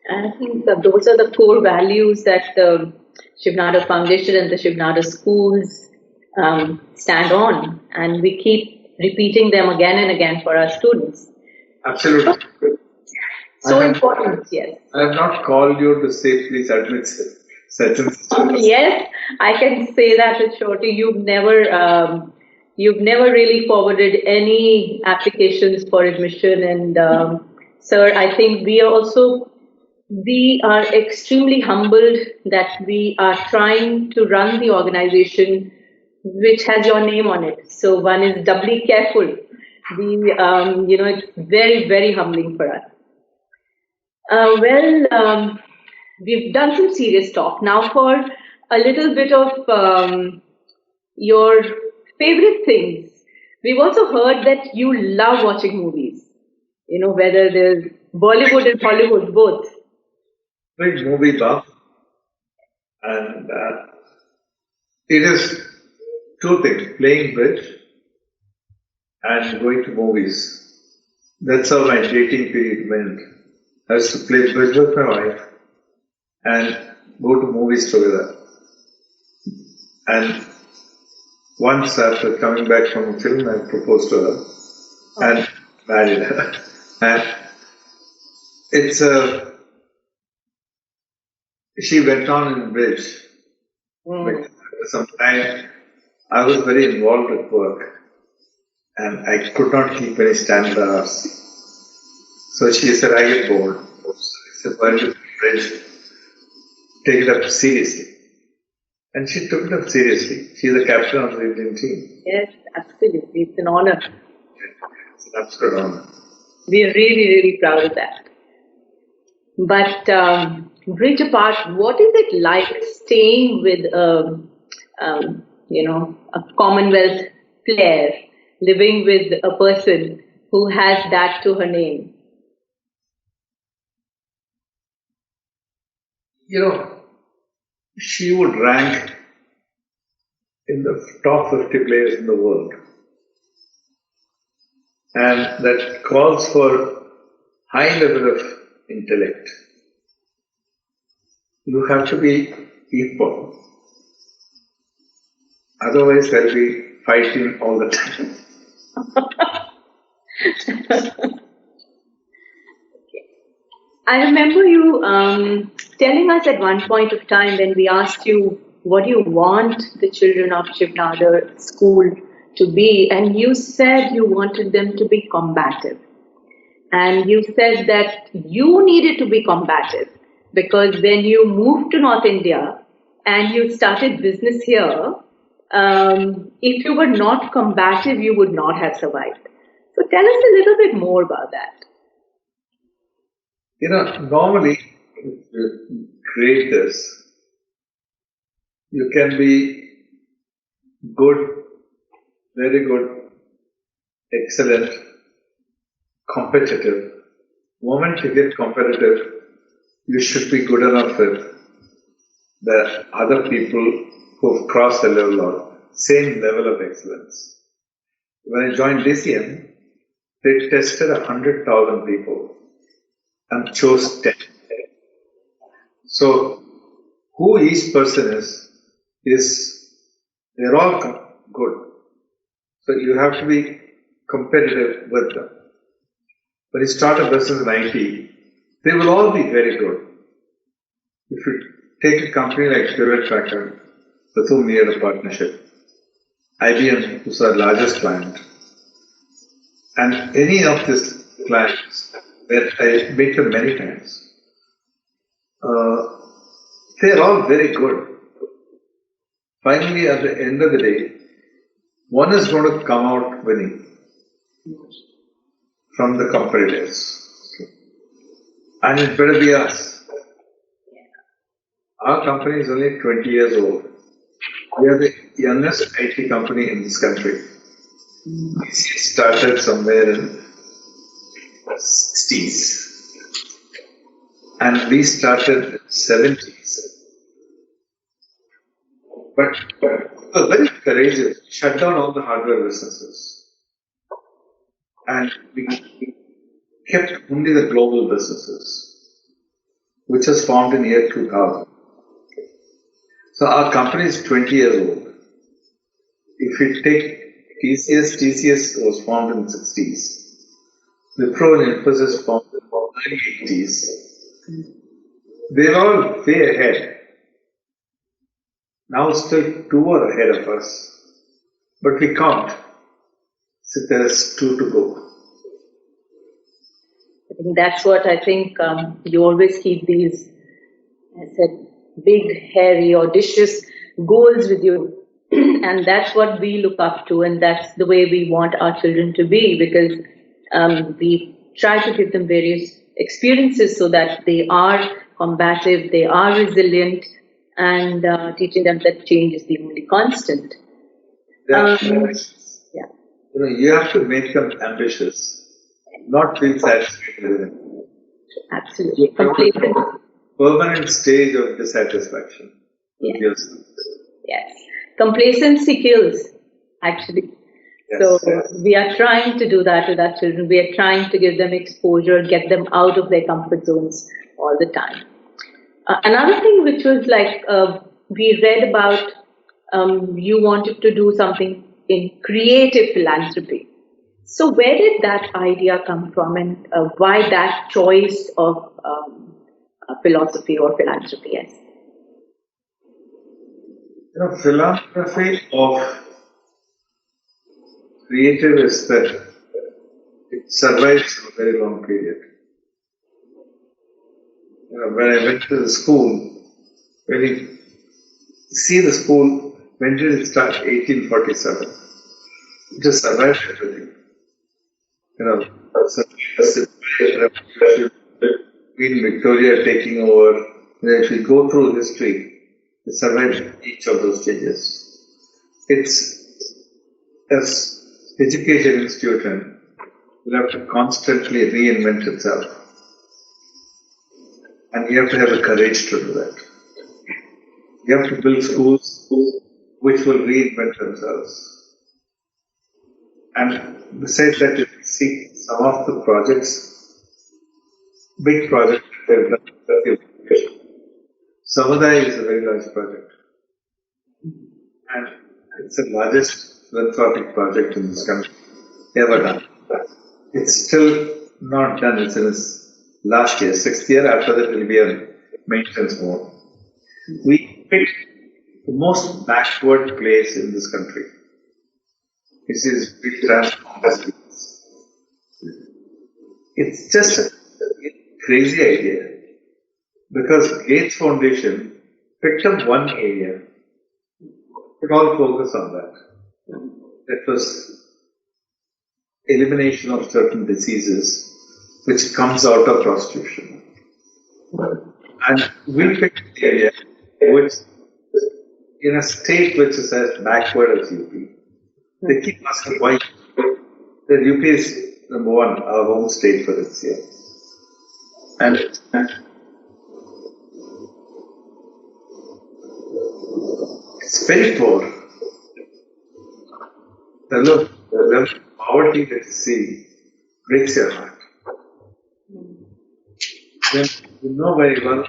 And I think that those are the core values that the Shiv Nadar Foundation and the Shiv Nadar schools stand on. And we keep repeating them again and again for our students. Absolutely. So important, yes. I have not called you to say, please admit such and such. Yes, I can say that with surety. You've never really forwarded any applications for admission. And sir, I think we are extremely humbled that we are trying to run the organization which has your name on it. So one is doubly careful. It's very, very humbling for us. We've done some serious talk. Now for a little bit of your favorite things. We've also heard that you love watching movies. Whether there's Bollywood and Hollywood, both. Big movie buff. And it is two things, playing bridge and going to movies. That's how my dating period went. I used to play bridge with my wife and go to movies together. And once after coming back from a film, I proposed to her and married her. And she went on in bridge. But some time I was very involved with work and I could not keep any standard hours. So she said, I get bored. So I said, why don't you bridge? Take it up seriously. And she took it up seriously. She's the captain of the Indian team. Yes, absolutely. It's an honor. It's an absolute honor. We are really, really proud of that. But bridge apart, what is it like staying with a Commonwealth player, living with a person who has that to her name? She would rank in the top 50 players in the world. And that calls for high level of intellect. You have to be equal. Otherwise, they'll be fighting all the time. I remember you telling us at one point of time when we asked you, what do you want the children of Shiv Nadar school to be? And you said you wanted them to be combative. And you said that you needed to be combative because when you moved to North India and you started business here, if you were not combative, you would not have survived. So tell us a little bit more about that. Normally, creators, you can be good, very good, excellent, competitive. The moment you get competitive, you should be good enough with the other people who've crossed the level or same level of excellence. When I joined DCM, they tested 100,000 people and chose 10. So, who each person is they're all good. So you have to be competitive with them. When you start a business in IT, they will all be very good. If you take a company like Hewlett Packard, with whom we had a partnership, IBM, who's our largest client, and any of these clients that I meet them many times, they're all very good. Finally, at the end of the day, one is going to come out winning from the competitors. And it better be us. Our company is only 20 years old. We are the youngest IT company in this country. We started somewhere in the 60s. And we started in the 70s. But we were very courageous. Shut down all the hardware businesses. And we kept only the global businesses, which was formed in the year 2000. So our company is 20 years old. If you take TCS was formed in the 60s. Wipro and Infosys formed in the early 80s. They were all way ahead. Now still 2 are ahead of us. But we can't. So there's 2 to go. I think that's what I think you always keep these, I said, big, hairy, audacious goals with you. And that's what we look up to, and that's the way we want our children to be, because we try to give them various experiences so that they are combative, they are resilient, and teaching them that change is the only constant. Yeah. You have to make them ambitious, not feel satisfied with it. Absolutely. Permanent stage of dissatisfaction. Yes. Yes. Complacency kills, actually. Yes, so we are trying to do that with our children. We are trying to give them exposure, get them out of their comfort zones all the time. Another thing which was like, we read about, you wanted to do something in creative philanthropy. So where did that idea come from, and why that choice of philosophy or philanthropy? Yes. Philosophy of creative is that it survives a very long period. When I went to the school, when you see the school, when did it start? 1847. It just survived everything. Queen Victoria taking over. If you go through history, it survived each of those changes. It's as education institution will have to constantly reinvent itself. And you have to have the courage to do that. You have to build schools which will reinvent themselves. And besides that, if you see some of the projects, big projects that they've done, Samagam is a very large project. And it's the largest philanthropic project in this country ever done. It's still not done. It's in its last year, 6th year. After that, it will be a maintenance mode. We picked the most backward place in this country. This is really transformed this place. It's just a crazy idea. Because Gates Foundation picked up one area, put all focus on that. That was elimination of certain diseases which comes out of prostitution. And we picked the area which, in a state which is as backward as UP, they keep asking why. The UP is number one, our home state for this year. And It's very poor. The level of poverty that you see breaks your heart. Then you know very well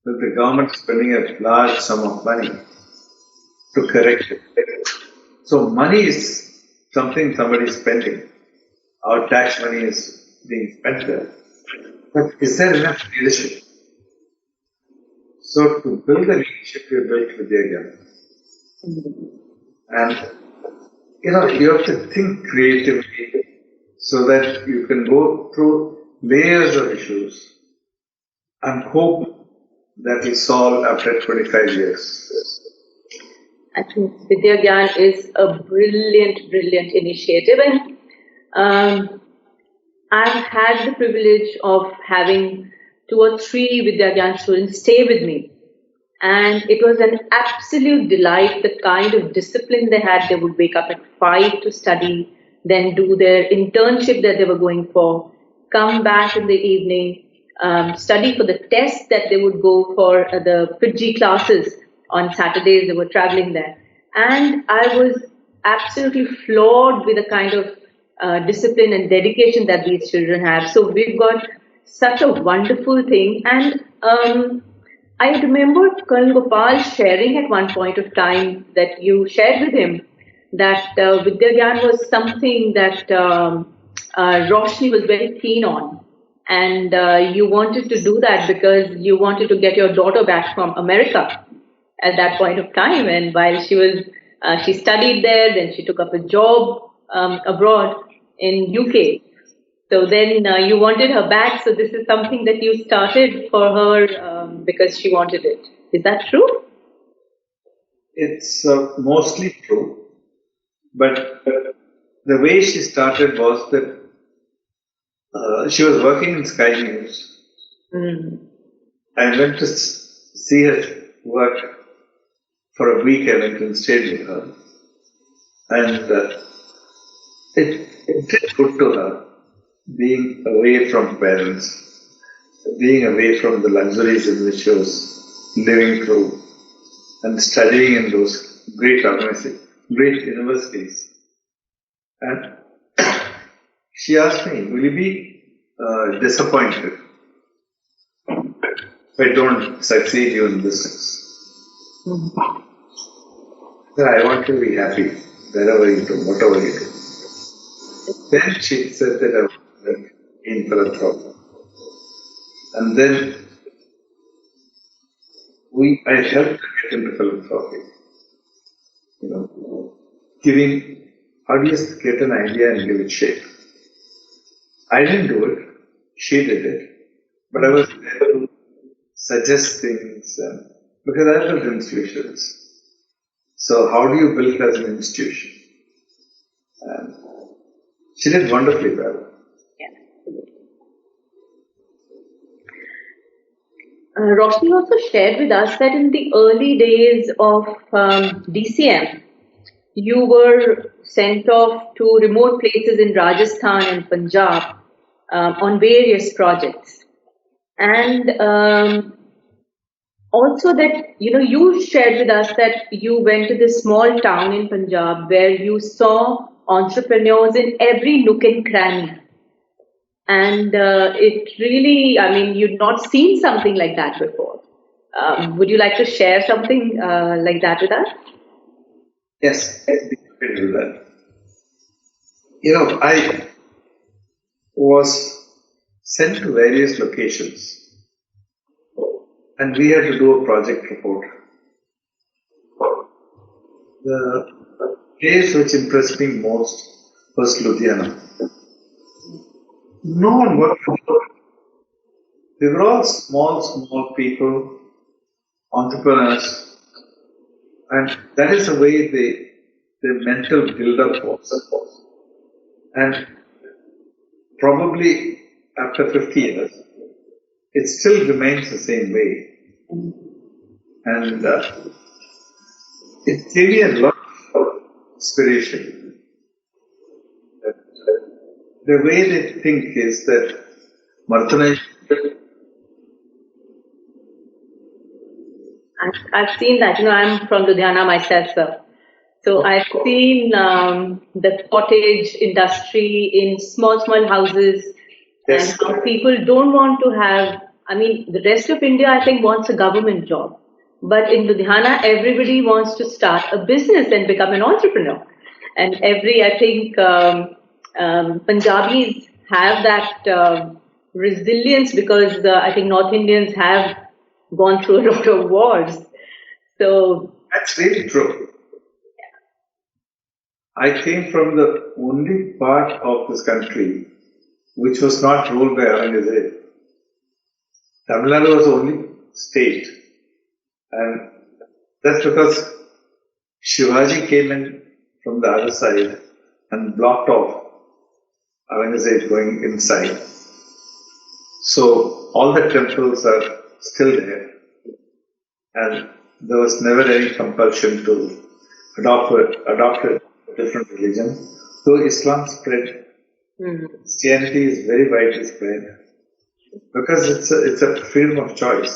that the government is spending a large sum of money to correct it. So money is something somebody is spending. Our tax money is being spent there. But is there enough leadership? So to build the leadership you built with Vidya, and you have to think creatively so that you can go through layers of issues and hope that will solve after 25 years. I think Vidya Gyan is a brilliant initiative, and I've had the privilege of having 2 or 3 Vidya Gyan students stay with me. And it was an absolute delight, the kind of discipline they had. They would wake up at 5 to study, then do their internship that they were going for, come back in the evening, study for the test that they would go for the Fiji classes on Saturdays. They were traveling there. And I was absolutely floored with the kind of discipline and dedication that these children have. So we've got such a wonderful thing. And I remember Colonel Gopal sharing at one point of time that you shared with him that Vidya Gyan was something that Roshni was very keen on. And you wanted to do that because you wanted to get your daughter back from America at that point of time. And while she studied there, then she took up a job abroad in UK. So then you wanted her back. So this is something that you started for her because she wanted it. Is that true? It's mostly true. But the way she started was that she was working in Sky News. I went to see her work for a week. I went and stayed with her. And it did good to her. Being away from parents, being away from the luxuries in which she was living through, and studying in those great organizations, great universities. And she asked me, will you be disappointed if I don't succeed you in business? So I want you to be happy wherever you do, whatever you do. Then she said that I was in philanthropy. And then I helped her get into philanthropy. How do you get an idea and give it shape? I didn't do it, she did it. But I was there to suggest things because I built institutions. So how do you build as an institution? And she did wonderfully well. Roshni also shared with us that in the early days of DCM, you were sent off to remote places in Rajasthan and Punjab on various projects. And also that, you shared with us that you went to this small town in Punjab where you saw entrepreneurs in every nook and cranny. And it really, you'd not seen something like that before. Would you like to share something like that with us? Yes, I'd be happy to do that. I was sent to various locations and we had to do a project report. The place which impressed me most was Ludhiana. No one worked for them. They were all small people, entrepreneurs, and that is the way their mental build-up was. And probably after 50 years, it still remains the same way. And it gave me a lot of inspiration. The way they think is that Marthanai I've seen that. I'm from Ludhiana myself, sir. So I've seen the cottage industry in small, small houses, Yes. and how people don't want to have. I mean, the rest of India, I think, wants a government job, but in Ludhiana, everybody wants to start a business and become an entrepreneur. And I think, Punjabis have that resilience because I think North Indians have gone through a lot of wars. So That's really true. I came from the only part of this country which was not ruled by Aurangzeb. Tamil Nadu was the only state, and that's because Shivaji came in from the other side and blocked off Aurangzeb going inside. So all the temples are still there, and there was never any compulsion to adopt a different religion. Though Islam spread, Christianity is very widely spread because it's a freedom of choice.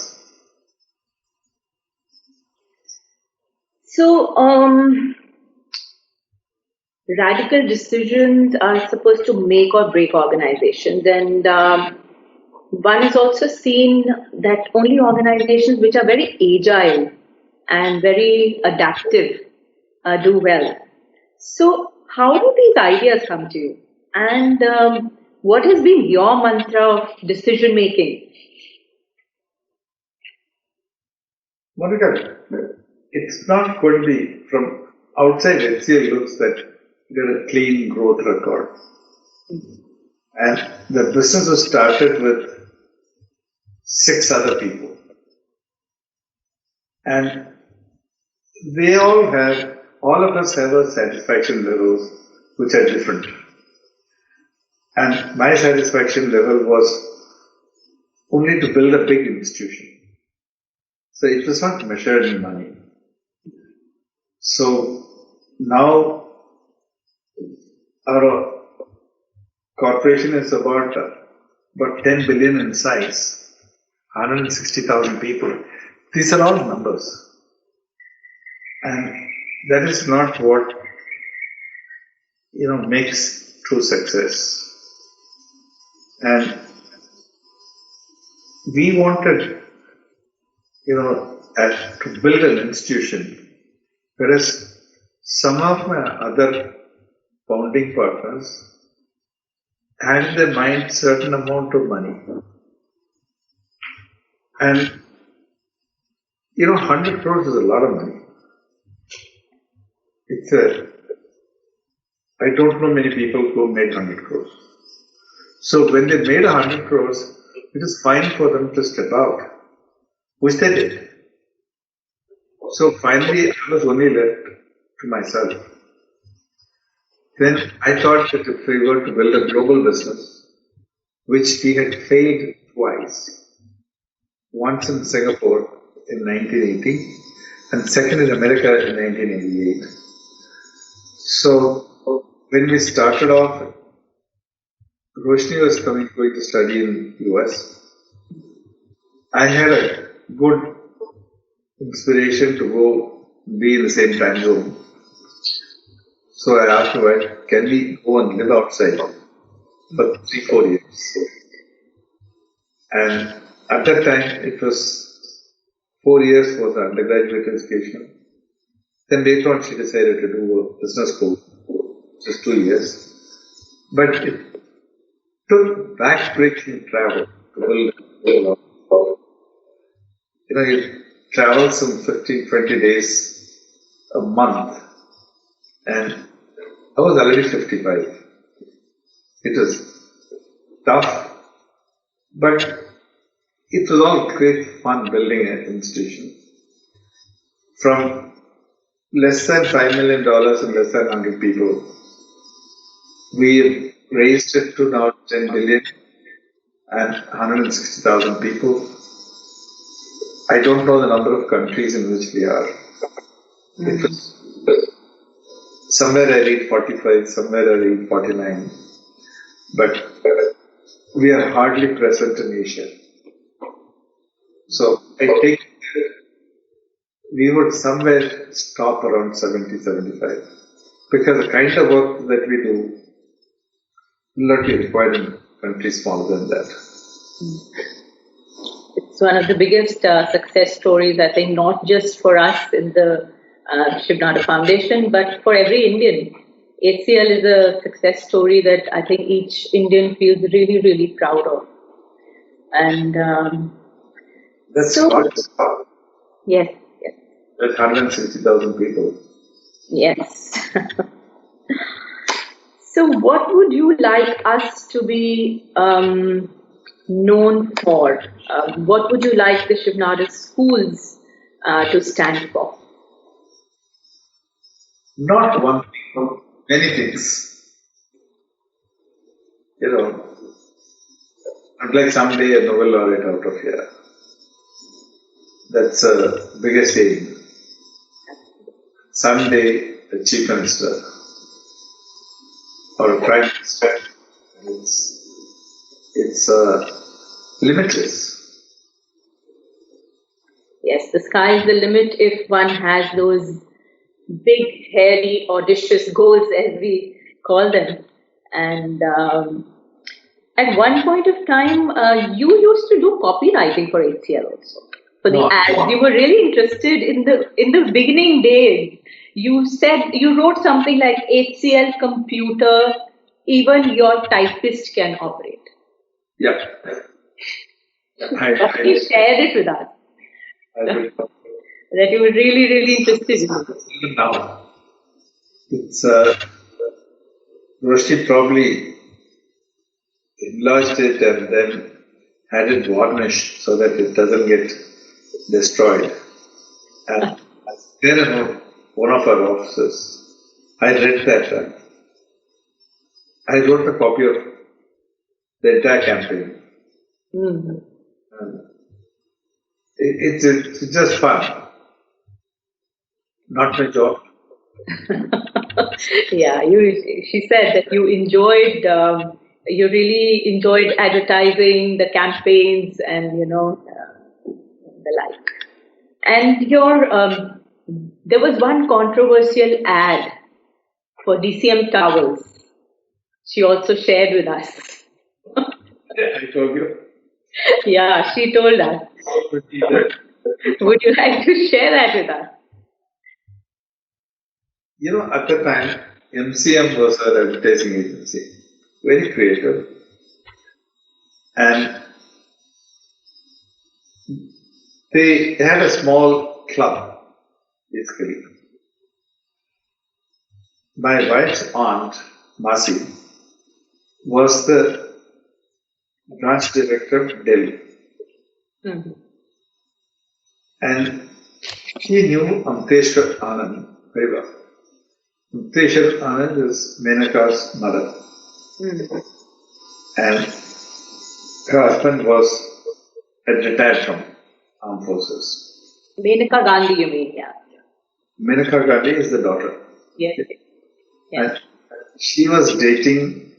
So, radical decisions are supposed to make or break organizations, and one is also seen that only organizations which are very agile and very adaptive do well. So, how do these ideas come to you? And what has been your mantra of decision making? Monica, it's not going to be from outside. HCL looks that you got a clean growth record, and the business was started with 6 other people, and all of us have a satisfaction levels which are different. And my satisfaction level was only to build a big institution. So it was not measured in money. So now our corporation is about 10 billion in size, 160,000 people. These are all numbers. And that is not what makes true success. And we wanted to build an institution, whereas some of my other founding partners had in their mind certain amount of money. And 100 crores is a lot of money. I don't know many people who made 100 crores. So when they made 100 crores, it is fine for them to step out, which they did. So finally, I was only left to myself. Then I thought that if we were to build a global business, which we had failed twice, once in Singapore in 1980 and second in America in 1988. So when we started off, Roshni was going to study in US. I had a good inspiration to go be in the same time zone. So I asked her, can we go and live outside for 3-4 years? And at that time, it was 4 years was undergraduate education. Then later on, she decided to do a business school, just 2 years. But it took backbreaking travel to build a lot. You travel some 15, 20 days a month. And I was already 55. It was tough, but it was all great fun building an institution. From less than $5 million and less than 100 people, we raised it to now 10 billion and 160,000 people. I don't know the number of countries in which we are. It was somewhere I read 45, somewhere I read 49. But we are hardly present in Asia. So I take we would somewhere stop around 70, 75. Because the kind of work that we do will not be required in countries smaller than that. It's one of the biggest success stories, I think, not just for us in the Shiv Nadar Foundation, but for every Indian. HCL is a success story that I think each Indian feels really, really proud of. And That's so, hard. yes, yes, That's 160,000 people. yes. So, what would you like us to be known for? What would you like the Shiv Nadar schools to stand for? Not one thing, many things. You know, I'd like someday a Nobel laureate out of here. That's the biggest aim. Someday a chief minister or a prime minister. It's limitless. Yes, the sky is the limit if one has those big, hairy, audacious goals, as we call them. And at one point of time, you used to do copywriting for HCL also, for the ads. You were really interested in the beginning days. You said you wrote something like HCL computer, even your typist can operate. Yeah. You shared it with us. That you were really, really interested in it. Even now, it's Roshi probably enlarged it and then had it varnished so that it doesn't get destroyed. And there in one of our offices, I read that. I wrote a copy of the entire campaign. Mm-hmm. It's just fun. Not my job. Yeah, she said that you enjoyed, you really enjoyed advertising, the campaigns, and the like. And there was one controversial ad for DCM towels. She also shared with us. I told you. Yeah, she told us. Would you like to share that with us? At the time, MCM was our advertising agency, very creative. And they had a small club, basically. My wife's aunt, Masi, was the branch director of Delhi. Mm-hmm. And she knew Amteshwar Anand very well. Amteshwar Anand is Menaka's mother. Mm-hmm. And her husband had retired from armed forces. Menaka Gandhi, you mean, yeah. Menaka Gandhi is the daughter. Yes. And she was dating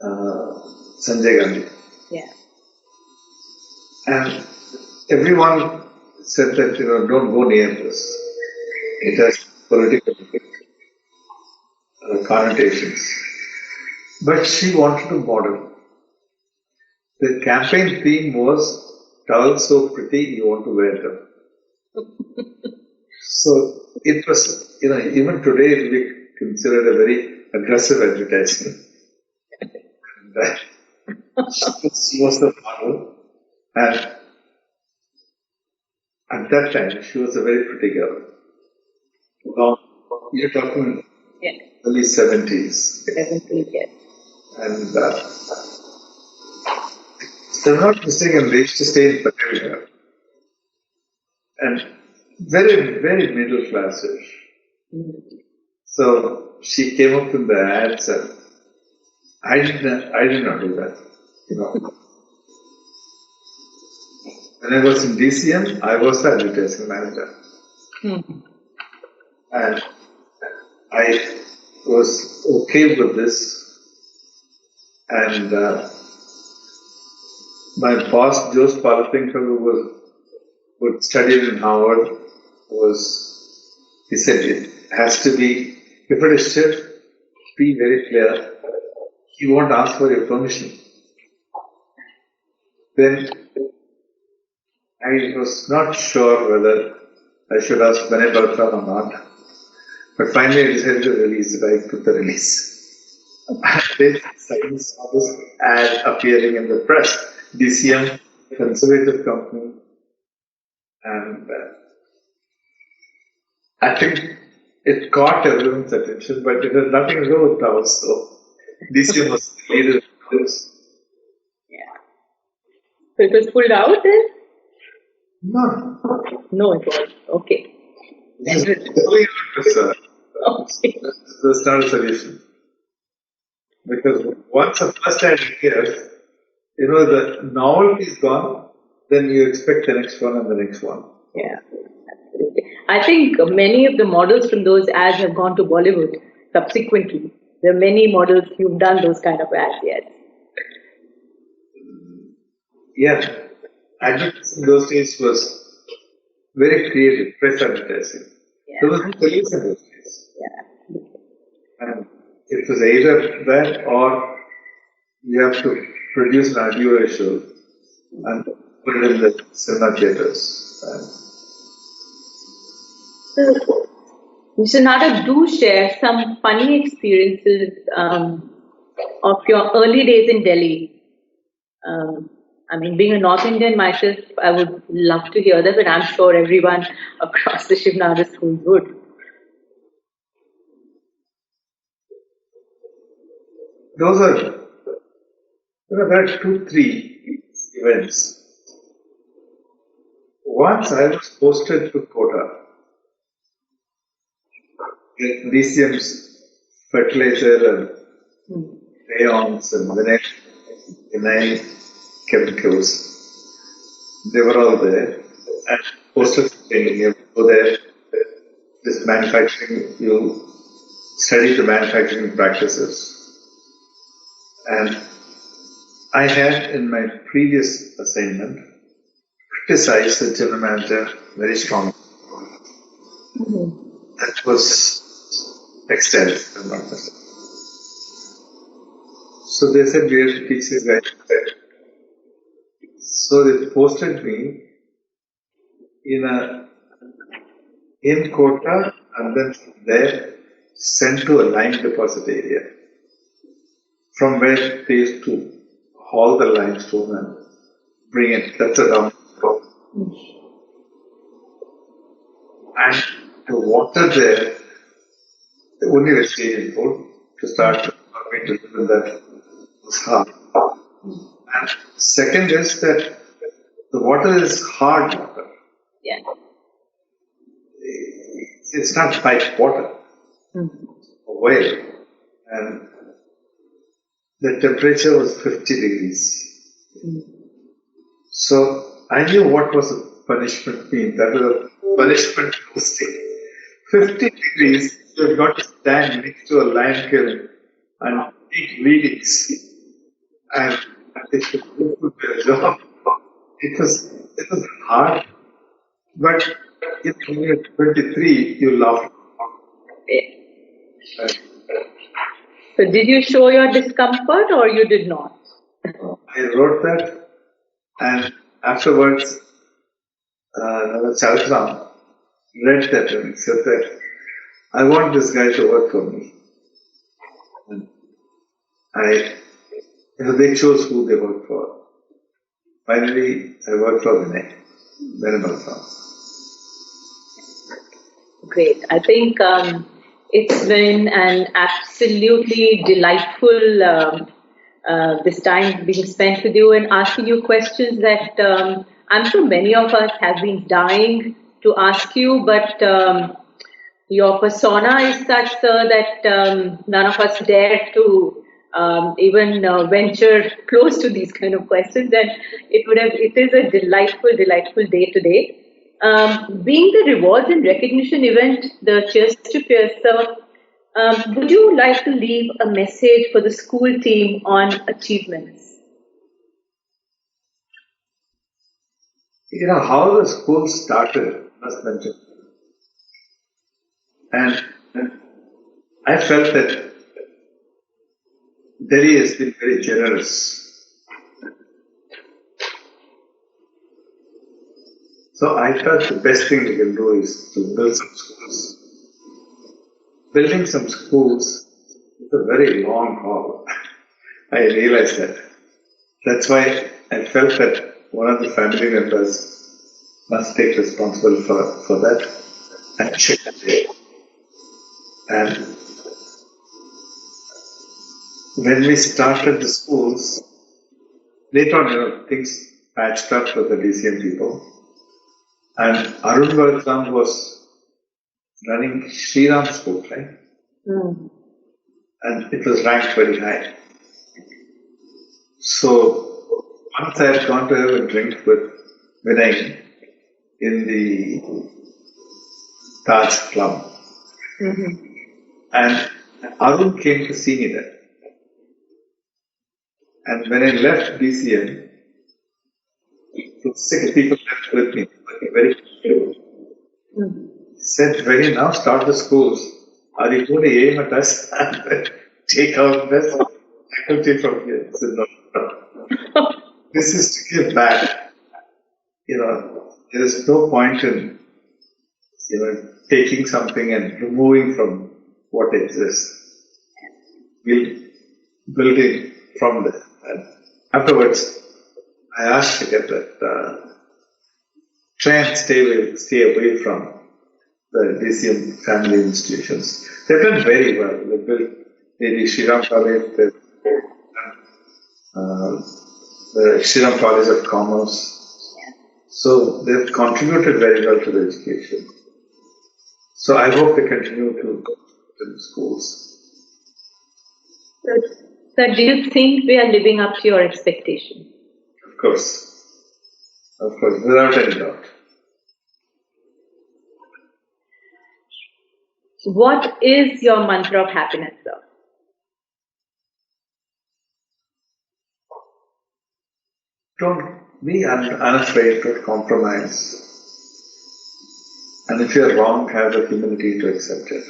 Sanjay Gandhi. Yeah. And everyone said that, don't go near this. It has political connotations. But she wanted to model. The campaign theme was, towels so pretty, you want to wear them. So it was, even today it will be considered a very aggressive advertising. She was the model, and at that time she was a very pretty girl. Now you're talking early 70s. 70s, yes. And if I'm not mistaken, they used to stay in Patel. And very, very middle classish. Mm-hmm. So she came up in the ads, and I did not do that. When I was in DCM, I was the advertising manager. Mm-hmm. And I was okay with this. And my boss, Jose Palatinka, who studied in Harvard, was, he said it has to be, if it is Shiv, be very clear, he won't ask for your permission. Then I was not sure whether I should ask Vinay Balram or not. But finally I decided to release it. I put the release. Then I saw this ad appearing in the press. DCM, conservative company. And I think it caught everyone's attention, but it had nothing to do with ours. So DCM was the leader of this. Yeah. So it was pulled out then? No. No, it was. Okay. Okay. That's not a solution. Because once the first ad appears, the novelty is gone, then you expect the next one and the next one. Yeah, absolutely. I think many of the models from those ads have gone to Bollywood subsequently. There are many models who've done those kind of ads, yes. Yeah. Advertising in those days was very creative, press advertising. Yeah. There was no police in those days. Yeah. And it was either that or you have to produce an audio show and put it in the cinema theaters. So, Mr. Nadar, do share some funny experiences of your early days in Delhi. Being a North Indian myself, I would love to hear that, but I'm sure everyone across the Shiv Nadar schools would. Those are, there are 2-3 events. Once I was posted to Kota, DCM's fertilizer and rayons and vinyl chemicals, they were all there. And posted training, you go there, this manufacturing, you study the manufacturing practices. And I had in my previous assignment criticized the general manager very strongly. That was textiles. So they said we have to teach this guy. So they posted me in Kota and then from there sent to a lime deposit area, from where they used to haul the limestone and bring it. That's a down. And the water there, the only vegetarian food to start with, to live in that was hard. And second is that the water is hard water. Yeah. It's not piped water. Well, and the temperature was 50 degrees. So I knew what was a punishment mean. That was a punishment roasting. 50 degrees, you've got to stand next to a lime kiln and take readings. And they should do their job. It was hard, but if you're 23, you laugh. So did you show your discomfort or you did not? I wrote that, and afterwards, Chaltram read that and said that I want this guy to work for me. And they chose who they worked for. Finally, I worked for Vinay Balram. Great. I think it's been an absolutely delightful this time being spent with you and asking you questions that I'm sure many of us have been dying to ask you, but your persona is such, sir, that none of us dare to even venture close to these kind of questions, and it is a delightful day today. Being the rewards and recognition event, the Cheers to Peers, sir, would you like to leave a message for the school team on achievements? How the school started, must mention. I felt that Delhi has been very generous. So I felt the best thing we can do is to build some schools. Building some schools is a very long haul. I realized that. That's why I felt that one of the family members must take responsibility for that and check it. And when we started the schools, later on, things patched up with the DCM people. And Arun Bharatram was running Sriram School, right? Mm. And it was ranked very high. So once I had gone to have a drink with Vinay in the Taj Club, and Arun came to see me there. And when I left DCM, so 6 people left with me, very few. Said, when you now start the schools, are you going to aim at us and take out best faculty from here? I said, no. This is to give back. There is no point in, taking something and removing from what exists. We'll build it from there. And afterwards, I asked to get that, try and stay away from the DCM family institutions. They've done very well. They built the Shriram College, the Shriram College of Commerce. So they've contributed very well to the education. So I hope they continue to go to the schools. So do you think we are living up to your expectation? Of course, without any doubt. What is your mantra of happiness, sir? Don't be unafraid to compromise. And if you're wrong, have the humility to accept it.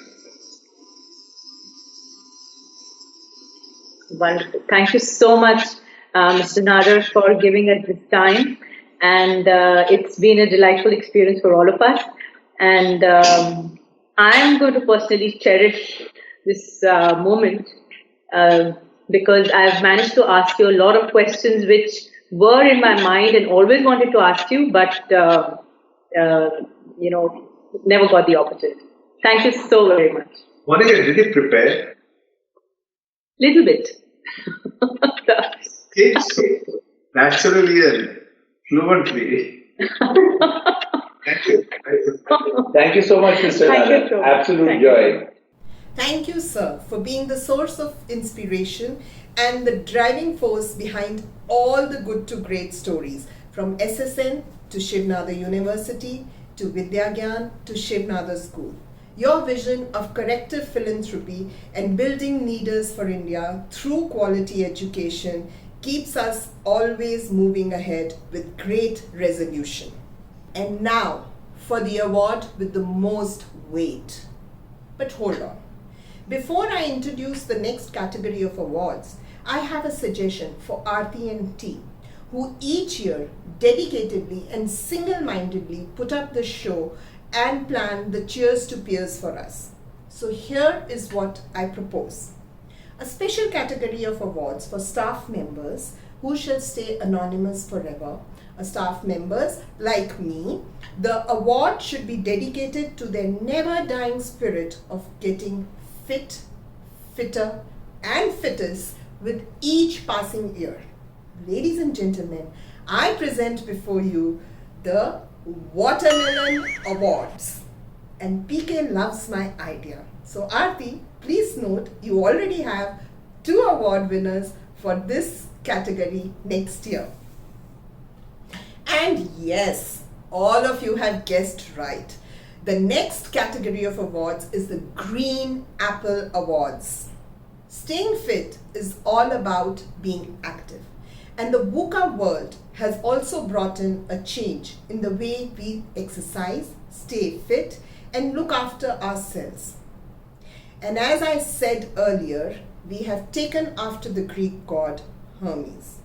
Wonderful. Thank you so much, Mr. Nadar, for giving us this time. And it's been a delightful experience for all of us. And I'm going to personally cherish this moment because I've managed to ask you a lot of questions which were in my mind and always wanted to ask you, but never got the opportunity. Thank you so very much. Monica, did you prepare? Little bit. It's naturally and fluently. Thank you. Thank you so much, Mr. Thank you Nadar. so much. Absolute Thank joy. you. Thank you, sir, for being the source of inspiration and the driving force behind all the good to great stories, from SSN to Shiv Nadar University to Vidyagyan to Shiv Nadar School. Your vision of corrective philanthropy and building leaders for India through quality education keeps us always moving ahead with great resolution. And now for the award with the most weight. But hold on. Before I introduce the next category of awards, I have a suggestion for Aarti and T, who each year dedicatedly and single-mindedly put up the show and plan the Cheers to Peers for us. So here is what I propose. A special category of awards for staff members who shall stay anonymous forever. Staff members like me, the award should be dedicated to their never-dying spirit of getting fit, fitter and fittest with each passing year. Ladies and gentlemen, I present before you the Watermelon Awards. And PK loves my idea. So Aarti, please note you already have 2 award winners for this category next year. And yes, all of you have guessed right. The next category of awards is the Green Apple Awards. Staying fit is all about being active. And the VUCA world has also brought in a change in the way we exercise, stay fit, and look after ourselves. And as I said earlier, we have taken after the Greek god Hermes,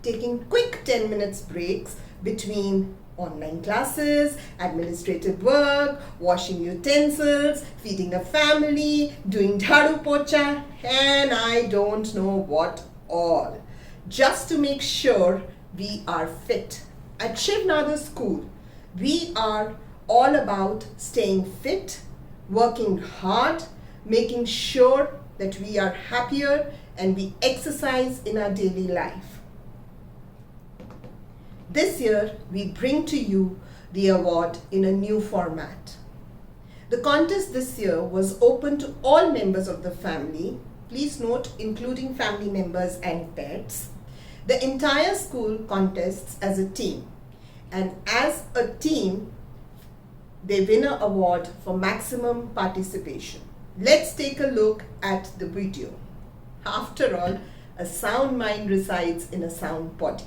taking quick 10 minutes breaks between online classes, administrative work, washing utensils, feeding a family, doing jhadu pocha, and I don't know what all, just to make sure we are fit. At Shiv Nadar School, we are all about staying fit, working hard, making sure that we are happier and we exercise in our daily life. This year, we bring to you the award in a new format. The contest this year was open to all members of the family, please note, including family members and pets. The entire school contests as a team, and as a team, they win an award for maximum participation. Let's take a look at the video. After all, a sound mind resides in a sound body.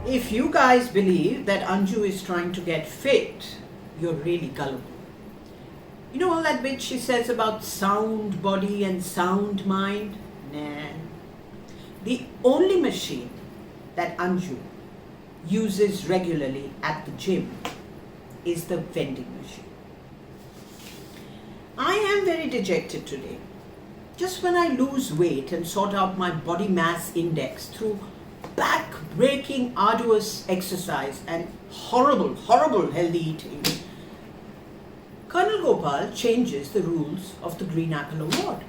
If you guys believe that Anju is trying to get fit, you're really gullible. You know all that bit she says about sound body and sound mind? Nah. The only machine that Anju uses regularly at the gym is the vending machine. I am very dejected today. Just when I lose weight and sort out my body mass index through back-breaking arduous exercise and horrible healthy eating, Colonel Gopal changes the rules of the Green Apple Award.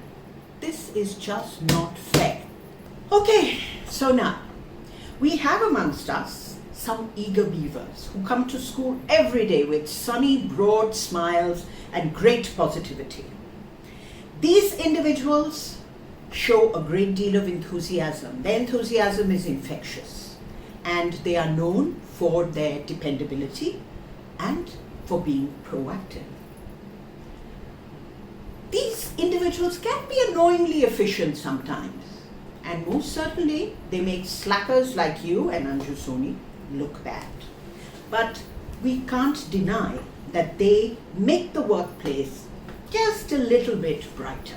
This is just not fair. Okay, so now, we have amongst us some eager beavers who come to school every day with sunny, broad smiles and great positivity. These individuals show a great deal of enthusiasm. Their enthusiasm is infectious, and they are known for their dependability and for being proactive. These individuals can be annoyingly efficient sometimes, and most certainly they make slackers like you and Anju Soni look bad. But we can't deny that they make the workplace just a little bit brighter.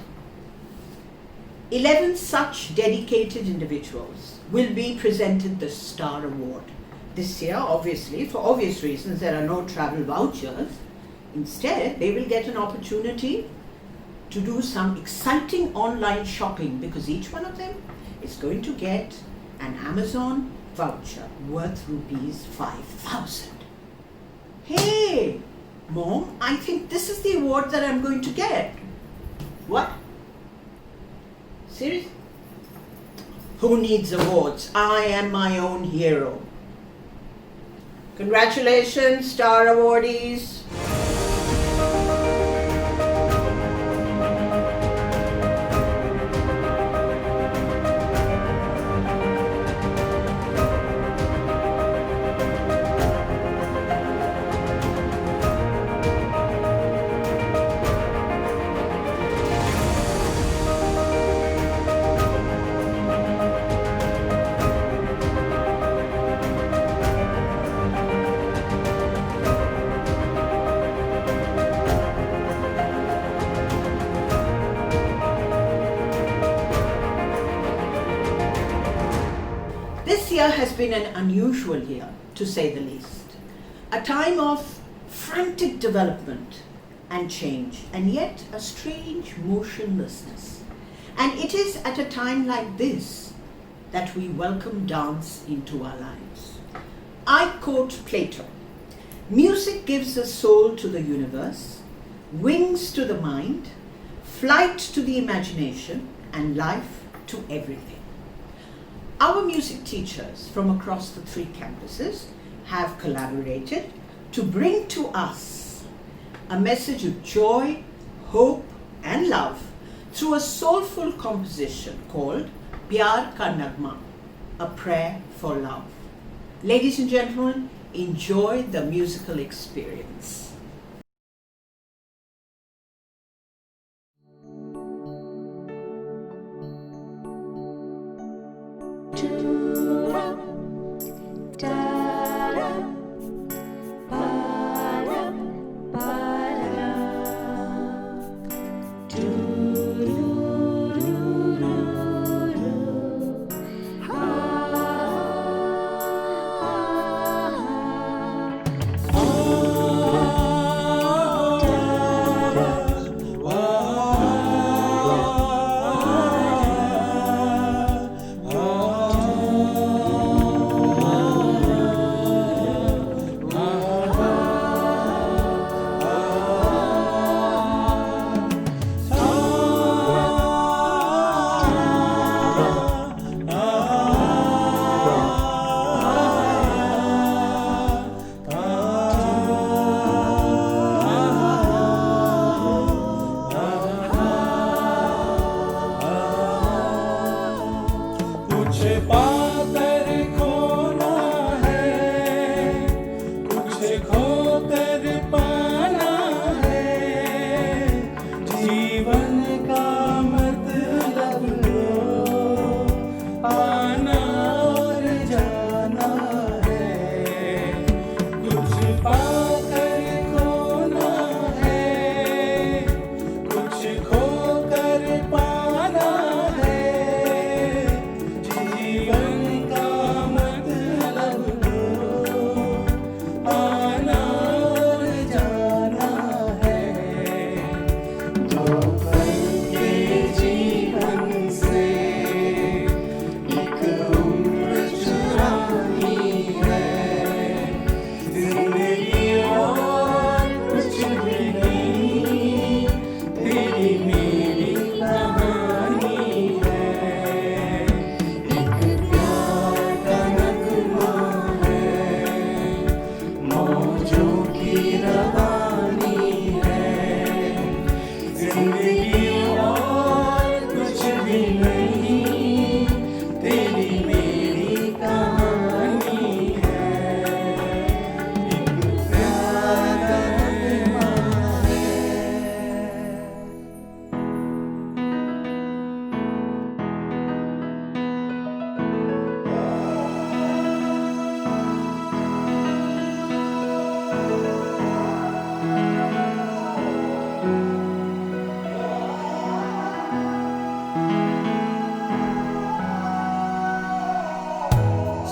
11 such dedicated individuals will be presented the Star Award. This year, obviously, for obvious reasons, there are no travel vouchers. Instead, they will get an opportunity to do some exciting online shopping, because each one of them is going to get an Amazon voucher worth rupees 5,000. Hey, Mom, I think this is the award that I'm going to get. What? Seriously? Who needs awards? I am my own hero. Congratulations, Star Awardees. been an unusual year, to say the least. A time of frantic development and change, and yet a strange motionlessness. And it is at a time like this that we welcome dance into our lives. I quote Plato, "Music gives a soul to the universe, wings to the mind, flight to the imagination, and life to everything." Our music teachers from across the 3 campuses have collaborated to bring to us a message of joy, hope, and love through a soulful composition called Pyar Ka Nagma, a prayer for love. Ladies and gentlemen, enjoy the musical experience.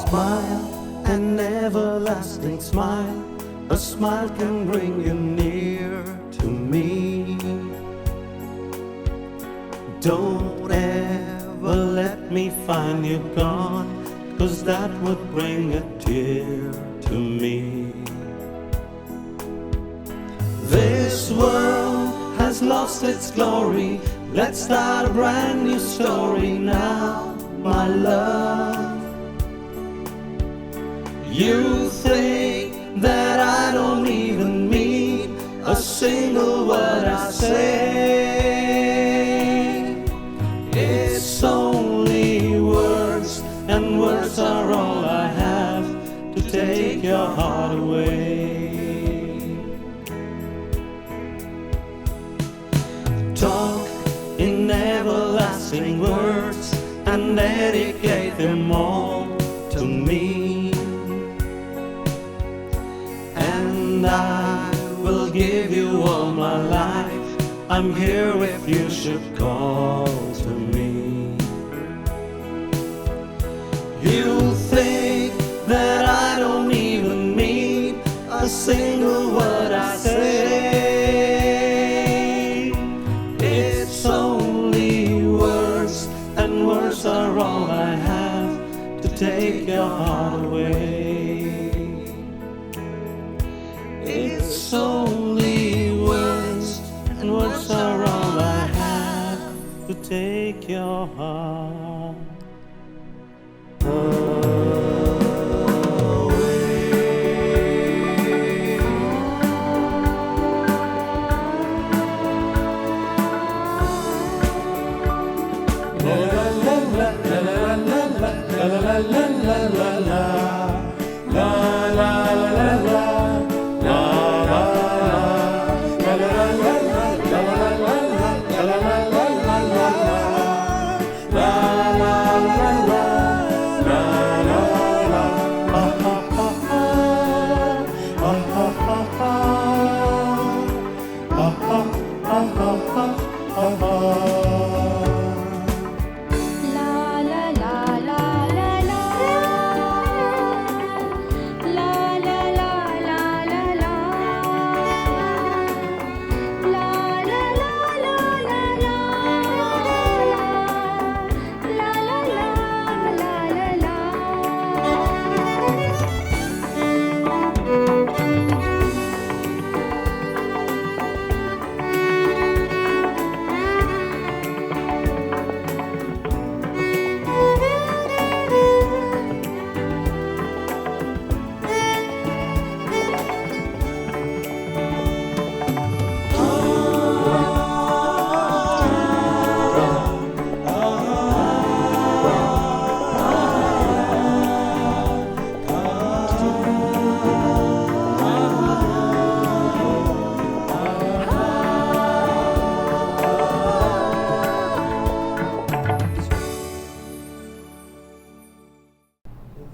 Smile, an everlasting smile. A smile can bring you near to me. Don't ever let me find you gone, 'cause that would bring a tear to me. This world has lost its glory. Let's start a brand new story now, my love. You think that I don't even mean a single word I say. It's only words, and words are all I have to take your heart away. Talk in everlasting words and dedicate them all to me. And I will give you all my life. I'm here if you should call to me. You think single word I say. It's only words, and words are all I have to take your heart away. It's only words, and words are all I have to take your heart away.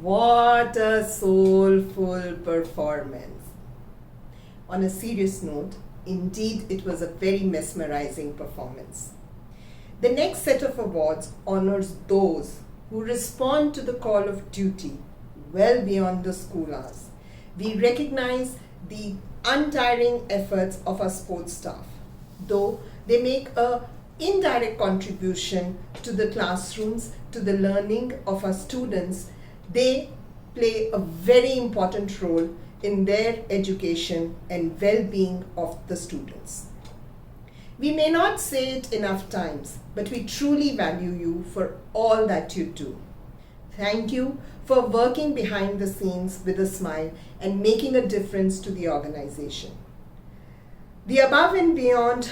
What a soulful performance. On a serious note, indeed it was a very mesmerizing performance. The next set of awards honors those who respond to the call of duty well beyond the school hours. We recognize the untiring efforts of our sports staff, though they make an indirect contribution to the classrooms, to the learning of our students. They play a very important role in their education and well-being of the students. We may not say it enough times, but we truly value you for all that you do. Thank you for working behind the scenes with a smile and making a difference to the organization. The Above and Beyond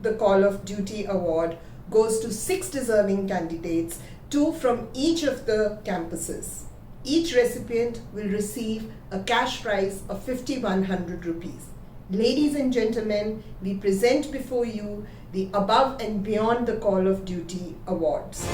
the Call of Duty Award goes to 6 deserving candidates, 2 from each of the campuses. Each recipient will receive a cash prize of 5,100 rupees. Ladies and gentlemen, we present before you the Above and Beyond the Call of Duty Awards.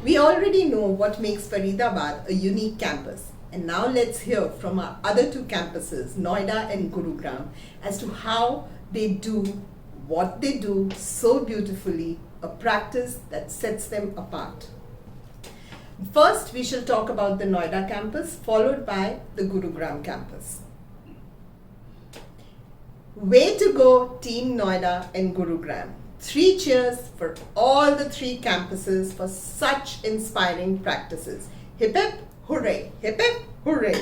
We already know what makes Faridabad a unique campus, and now let's hear from our other 2 campuses, Noida and Gurugram, as to how they do what they do so beautifully, a practice that sets them apart. First, we shall talk about the Noida campus, followed by the Gurugram campus. Way to go, Team Noida and Gurugram. 3 cheers for all the 3 campuses for such inspiring practices. Hip hip, hooray! Hip hip, hooray!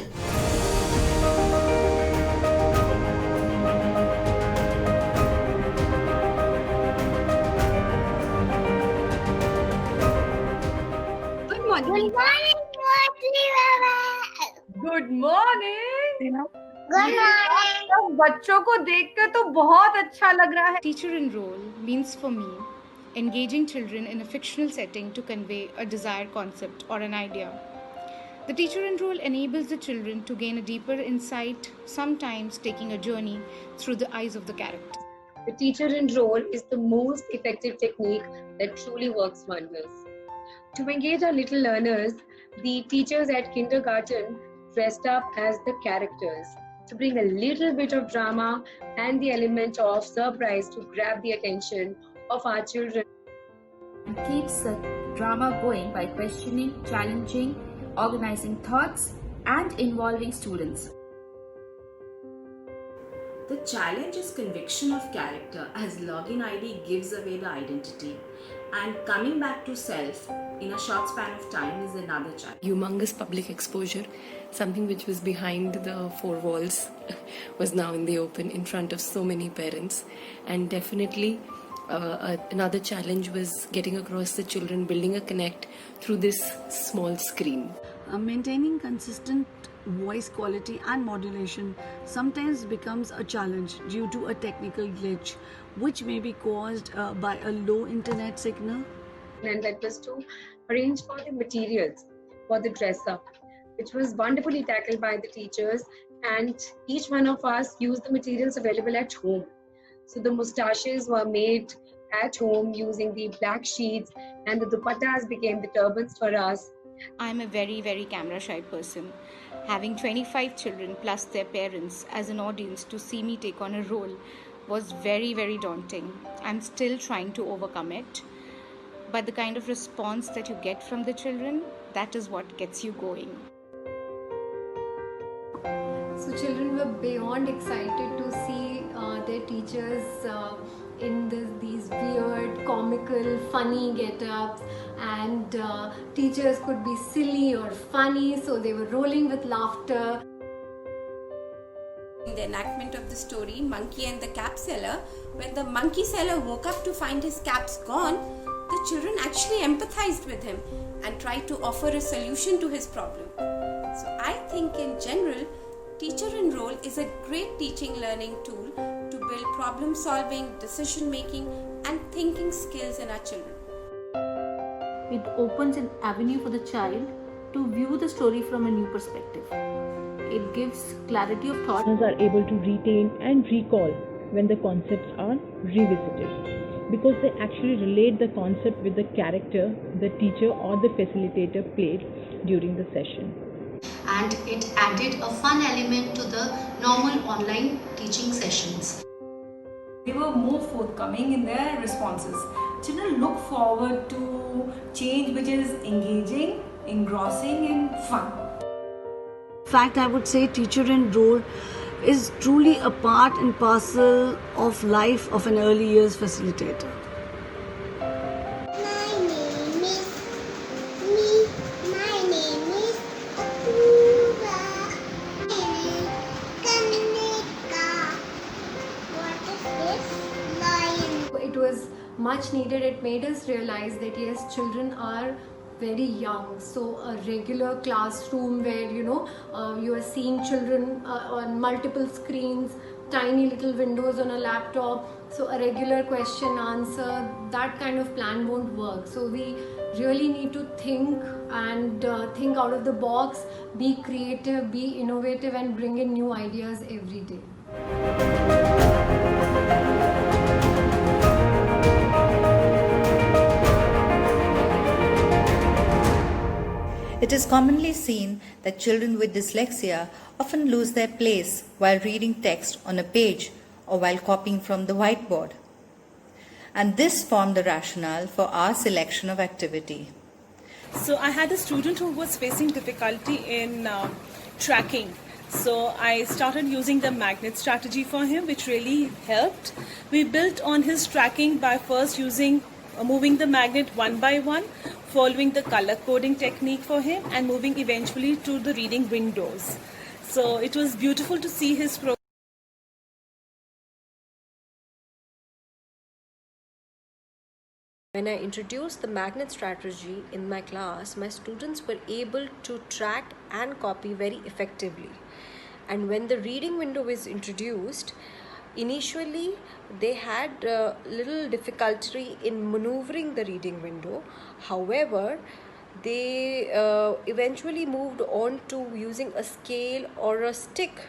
Good morning. Good morning. Good morning. बच्चों को देखकर तो बहुत अच्छा लग रहा है। Teacher in role means for me engaging children in a fictional setting to convey a desired concept or an idea. The teacher in role enables the children to gain a deeper insight, sometimes taking a journey through the eyes of the character. The teacher in role is the most effective technique that truly works wonders. To engage our little learners, The teachers at kindergarten dressed up as the characters to bring a little bit of drama and the element of surprise to grab the attention of our children. And keeps the drama going by questioning, challenging, organizing thoughts, and involving students. The challenge is conviction of character, as login ID gives away the identity, and coming back to self in a short span of time is another challenge. Humongous public exposure, something which was behind the four walls was now in the open in front of so many parents, and definitely another challenge was getting across the children, building a connect through this small screen. Maintaining consistent voice quality and modulation sometimes becomes a challenge due to a technical glitch which may be caused by a low internet signal. And that was to arrange for the materials for the dress up, which was wonderfully tackled by the teachers, and each one of us used the materials available at home. So the moustaches were made at home using the black sheets, and the dupattas became the turbans for us. I'm a very, very camera shy person. Having 25 children plus their parents as an audience to see me take on a role was very, very daunting. I'm still trying to overcome it. But the kind of response that you get from the children, that is what gets you going. So children were beyond excited to see their teachers in these weird, comical, funny get-ups, and teachers could be silly or funny, so they were rolling with laughter. In the enactment of the story, Monkey and the Cap Seller, when the monkey seller woke up to find his caps gone, the children actually empathized with him and tried to offer a solution to his problem. So I think in general, teacher enroll is a great teaching learning tool to build problem solving, decision making and thinking skills in our children. It opens an avenue for the child to view the story from a new perspective. It gives clarity of thought. Learners are able to retain and recall when the concepts are revisited, because they actually relate the concept with the character the teacher or the facilitator played during the session. And it added a fun element to the normal online teaching sessions. They were more forthcoming in their responses. Children look forward to change which is engaging, engrossing and fun. In fact, I would say teacher enroll is truly a part and parcel of life of an early years facilitator. It was much needed. It made us realize that yes, children are very young, so a regular classroom where you are seeing children on multiple screens, tiny little windows on a laptop, so a regular question answer, that kind of plan won't work. So we really need to think and think out of the box, be creative, be innovative and bring in new ideas every day. It is commonly seen that children with dyslexia often lose their place while reading text on a page or while copying from the whiteboard. And this formed the rationale for our selection of activity. So I had a student who was facing difficulty in tracking. So I started using the magnet strategy for him, which really helped. We built on his tracking by first moving the magnet one by one, following the color coding technique for him and moving eventually to the reading windows. So it was beautiful to see his progress. When I introduced the magnet strategy in my class, my students were able to track and copy very effectively. And when the reading window was introduced, initially they had little difficulty in maneuvering the reading window. However, they eventually moved on to using a scale or a stick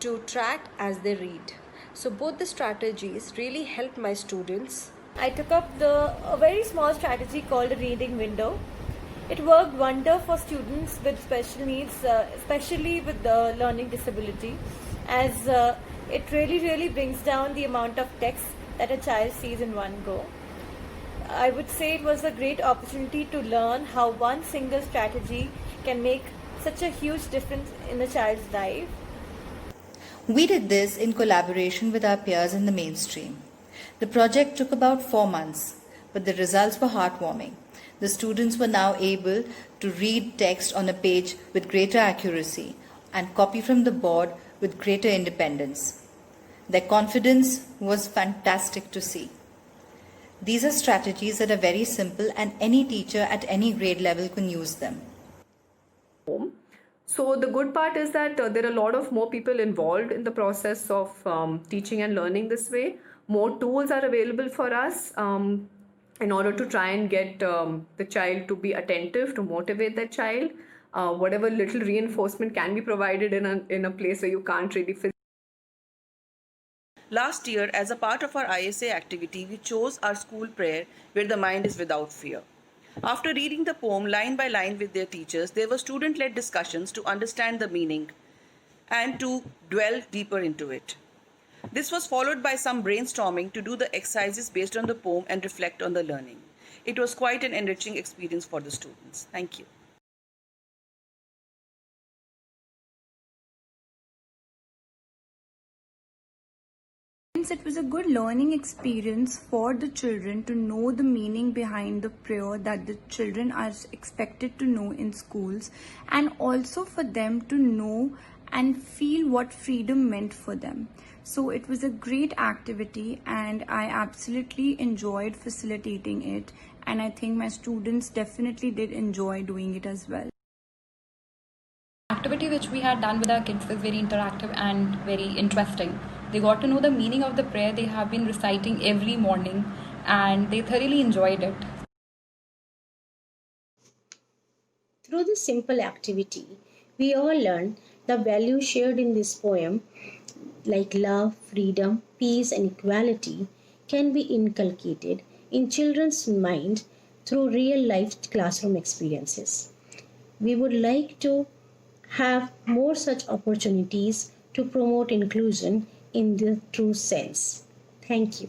to track as they read. So both the strategies really helped my students. I took up a very small strategy called a reading window, It worked wonder for students with special needs, especially with the learning disability, as it really brings down the amount of text that a child sees in one go. I would say it was a great opportunity to learn how one single strategy can make such a huge difference in a child's life. We did this in collaboration with our peers in the mainstream. The project took about 4 months, but the results were heartwarming. The students were now able to read text on a page with greater accuracy and copy from the board with greater independence. Their confidence was fantastic to see. These are strategies that are very simple and any teacher at any grade level can use them. So the good part is that there are a lot of more people involved in the process of teaching and learning this way. More tools are available for us in order to try and get the child to be attentive, to motivate that child. Whatever little reinforcement can be provided in a place where you can't really physically. Last year, as a part of our ISA activity, we chose our school prayer, Where the Mind is Without Fear. After reading the poem line by line with their teachers, there were student-led discussions to understand the meaning and to dwell deeper into it. This was followed by some brainstorming to do the exercises based on the poem and reflect on the learning. It was quite an enriching experience for the students. Thank you. It was a good learning experience for the children to know the meaning behind the prayer that the children are expected to know in schools, and also for them to know and feel what freedom meant for them. So it was a great activity and I absolutely enjoyed facilitating it, and I think my students definitely did enjoy doing it as well. Activity which we had done with our kids was very interactive and very interesting. They got to know the meaning of the prayer they have been reciting every morning and they thoroughly enjoyed it. Through this simple activity, we all learned the values shared in this poem, like love, freedom, peace, and equality, can be inculcated in children's mind through real-life classroom experiences. We would like to have more such opportunities to promote inclusion in the true sense. Thank you.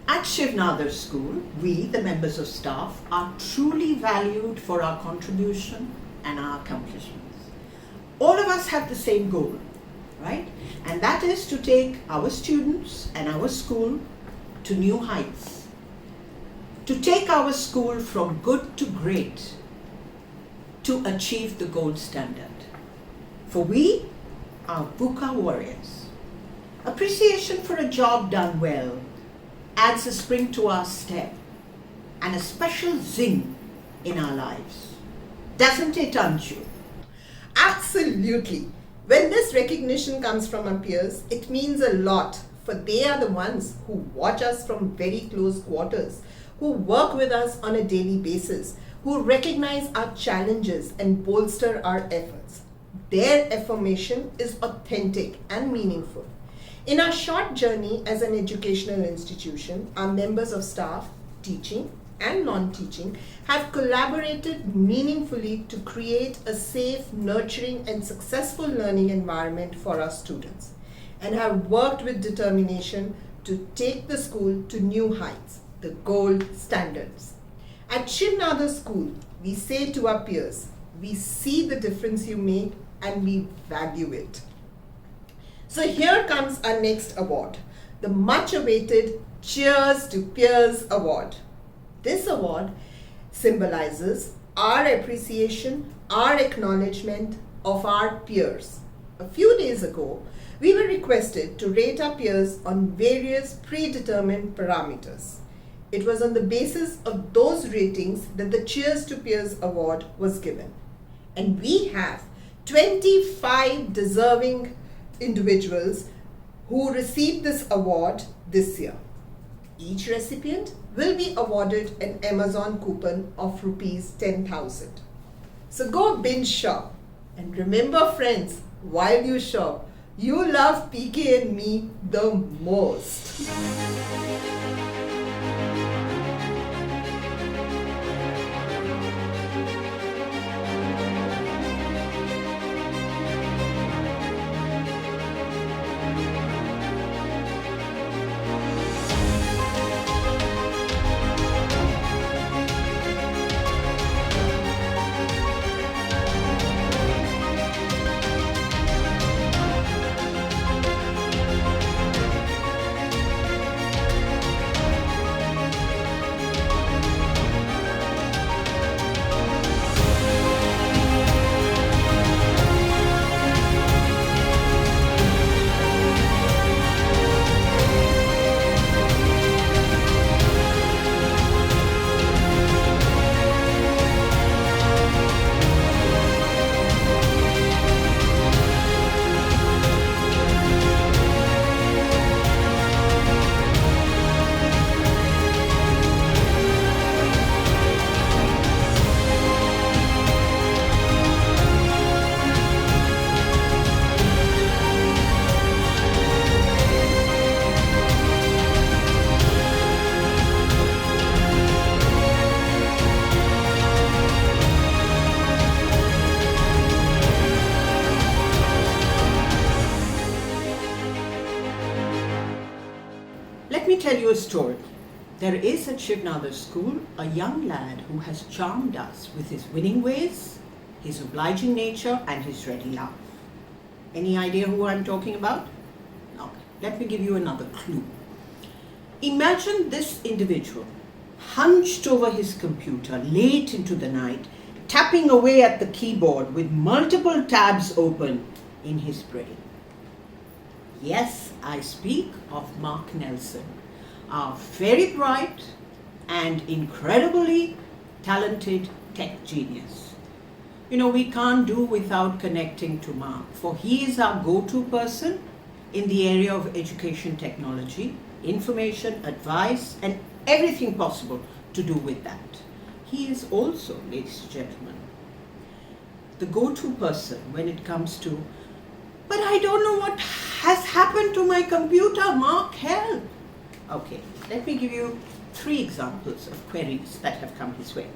At Shiv Nadar School, we, the members of staff, are truly valued for our contribution and our accomplishments. All of us have the same goal, right? And that is to take our students and our school to new heights. To take our school from good to great, to achieve the gold standard. For we are VUCA warriors. Appreciation for a job done well adds a spring to our step and a special zing in our lives. Doesn't it, Anju? Absolutely. When this recognition comes from our peers, it means a lot, for they are the ones who watch us from very close quarters, who work with us on a daily basis, who recognize our challenges and bolster our efforts. Their affirmation is authentic and meaningful. In our short journey as an educational institution, our members of staff, teaching and non-teaching, have collaborated meaningfully to create a safe, nurturing and successful learning environment for our students, and have worked with determination to take the school to new heights, the gold standards. At Shiv Nadar School, we say to our peers, we see the difference you make and we value it. So here comes our next award, the much awaited Cheers to Peers Award. This award symbolizes our appreciation, our acknowledgement of our peers. A few days ago, we were requested to rate our peers on various predetermined parameters. It was on the basis of those ratings that the Cheers to Peers Award was given. And we have 25 deserving individuals who received this award this year. Each recipient will be awarded an Amazon coupon of rupees 10,000. So go binge shop. And remember, friends, while you shop, you love PK and me the most. a story. There is at Shiv Nadar School a young lad who has charmed us with his winning ways, his obliging nature, and his ready laugh. Any idea who I'm talking about? Okay, let me give you another clue. Imagine this individual hunched over his computer late into the night, tapping away at the keyboard with multiple tabs open in his brain. Yes, I speak of Mark Nelson, our very bright and incredibly talented tech genius. You know, we can't do without connecting to Mark, for he is our go-to person in the area of education technology, information, advice, and everything possible to do with that. He is also, ladies and gentlemen, the go-to person when it comes to, but I don't know what has happened to my computer, Mark, help. Okay, let me give you 3 examples of queries that have come his way.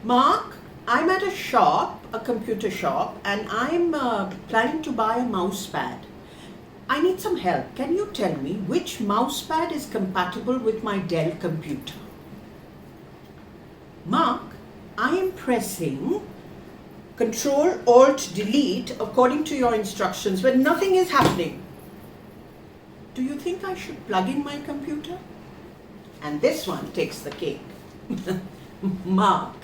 Mark, I'm at a shop, a computer shop, and I'm planning to buy a mouse pad. I need some help. Can you tell me which mouse pad is compatible with my Dell computer? Mark, I am pressing Control Alt Delete according to your instructions, but nothing is happening. Do you think I should plug in my computer? And this one takes the cake. Mark,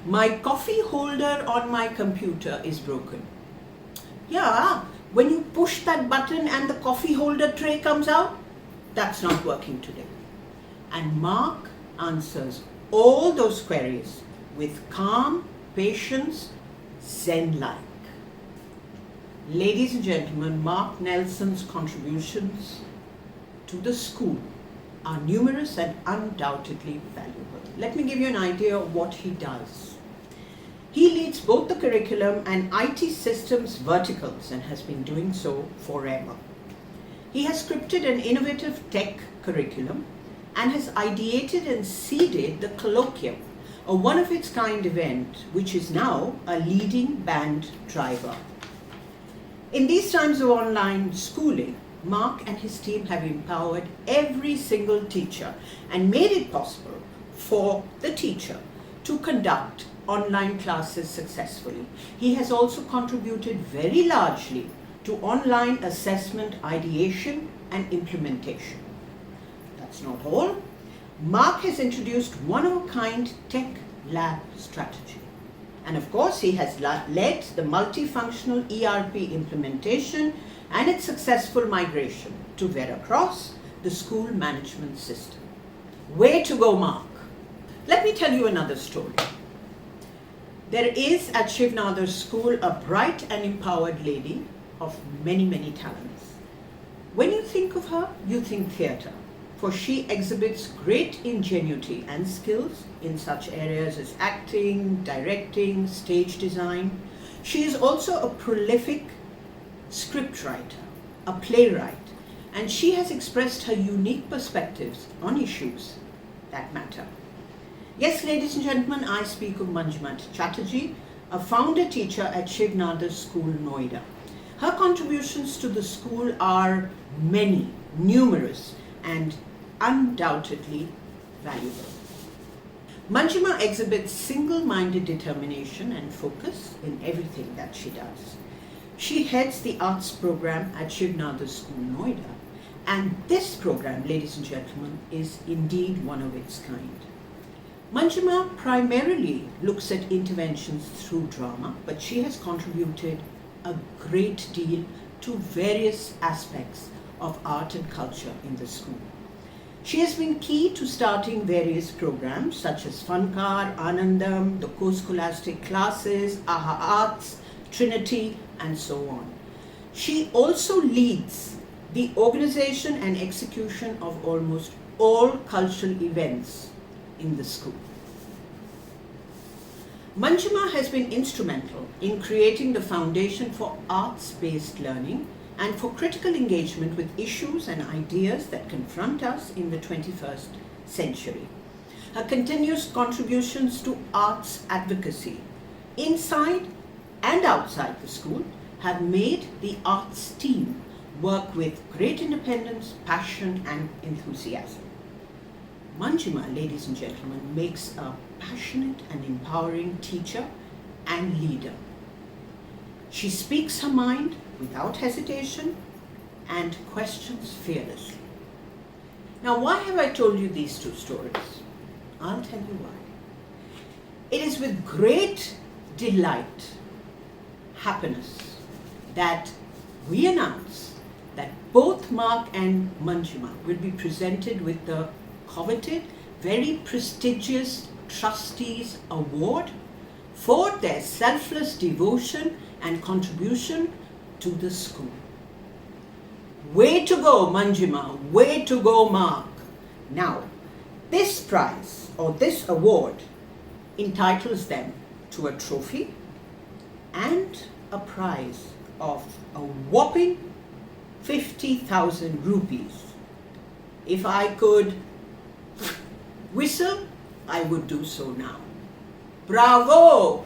my coffee holder on my computer is broken. Yeah, when you push that button and the coffee holder tray comes out, that's not working today. And Mark answers all those queries with calm, patience, Zen-like. Ladies and gentlemen, Mark Nelson's contributions to the school are numerous and undoubtedly valuable. Let me give you an idea of what he does. He leads both the curriculum and IT systems verticals and has been doing so forever. He has scripted an innovative tech curriculum and has ideated and seeded the Colloquium, a one-of-its-kind event which is now a leading band driver. In these times of online schooling, Mark and his team have empowered every single teacher and made it possible for the teacher to conduct online classes successfully. He has also contributed very largely to online assessment, ideation, and implementation. That's not all. Mark has introduced one-of-a-kind tech lab strategy. And of course, he has led the multifunctional ERP implementation and its successful migration to Veracross, the school management system. Way to go, Mark. Let me tell you another story. There is at Shiv Nadar School a bright and empowered lady of many, many talents. When you think of her, you think theatre, for she exhibits great ingenuity and skills in such areas as acting, directing, stage design. She is also a prolific scriptwriter, a playwright, and she has expressed her unique perspectives on issues that matter. Yes, ladies and gentlemen, I speak of Manjima Chatterjee, a founder teacher at Shiv Nadar School, Noida. Her contributions to the school are many, numerous, and undoubtedly valuable. Manjima exhibits single-minded determination and focus in everything that she does. She heads the arts program at Shiv Nadar School, Noida, and this program, ladies and gentlemen, is indeed one of its kind. Manjima primarily looks at interventions through drama, but she has contributed a great deal to various aspects of art and culture in the school. She has been key to starting various programs such as Funkar, Anandam, the co-scholastic classes, AHA Arts, Trinity, and so on. She also leads the organization and execution of almost all cultural events in the school. Manjima has been instrumental in creating the foundation for arts-based learning and for critical engagement with issues and ideas that confront us in the 21st century. Her continuous contributions to arts advocacy inside and outside the school have made the arts team work with great independence, passion, and enthusiasm. Manjima, ladies and gentlemen, makes a passionate and empowering teacher and leader. She speaks her mind without hesitation and questions fearlessly. Now, why have I told you these two stories? I'll tell you why. It is with great delight, happiness, that we announce that both Mark and Manjima will be presented with the coveted, very prestigious Trustees Award for their selfless devotion and contribution to the school. Way to go, Manjima. Way to go, Mark. Now, this prize or this award entitles them to a trophy and a prize of a whopping 50,000 rupees. If I could whistle, I would do so now. Bravo!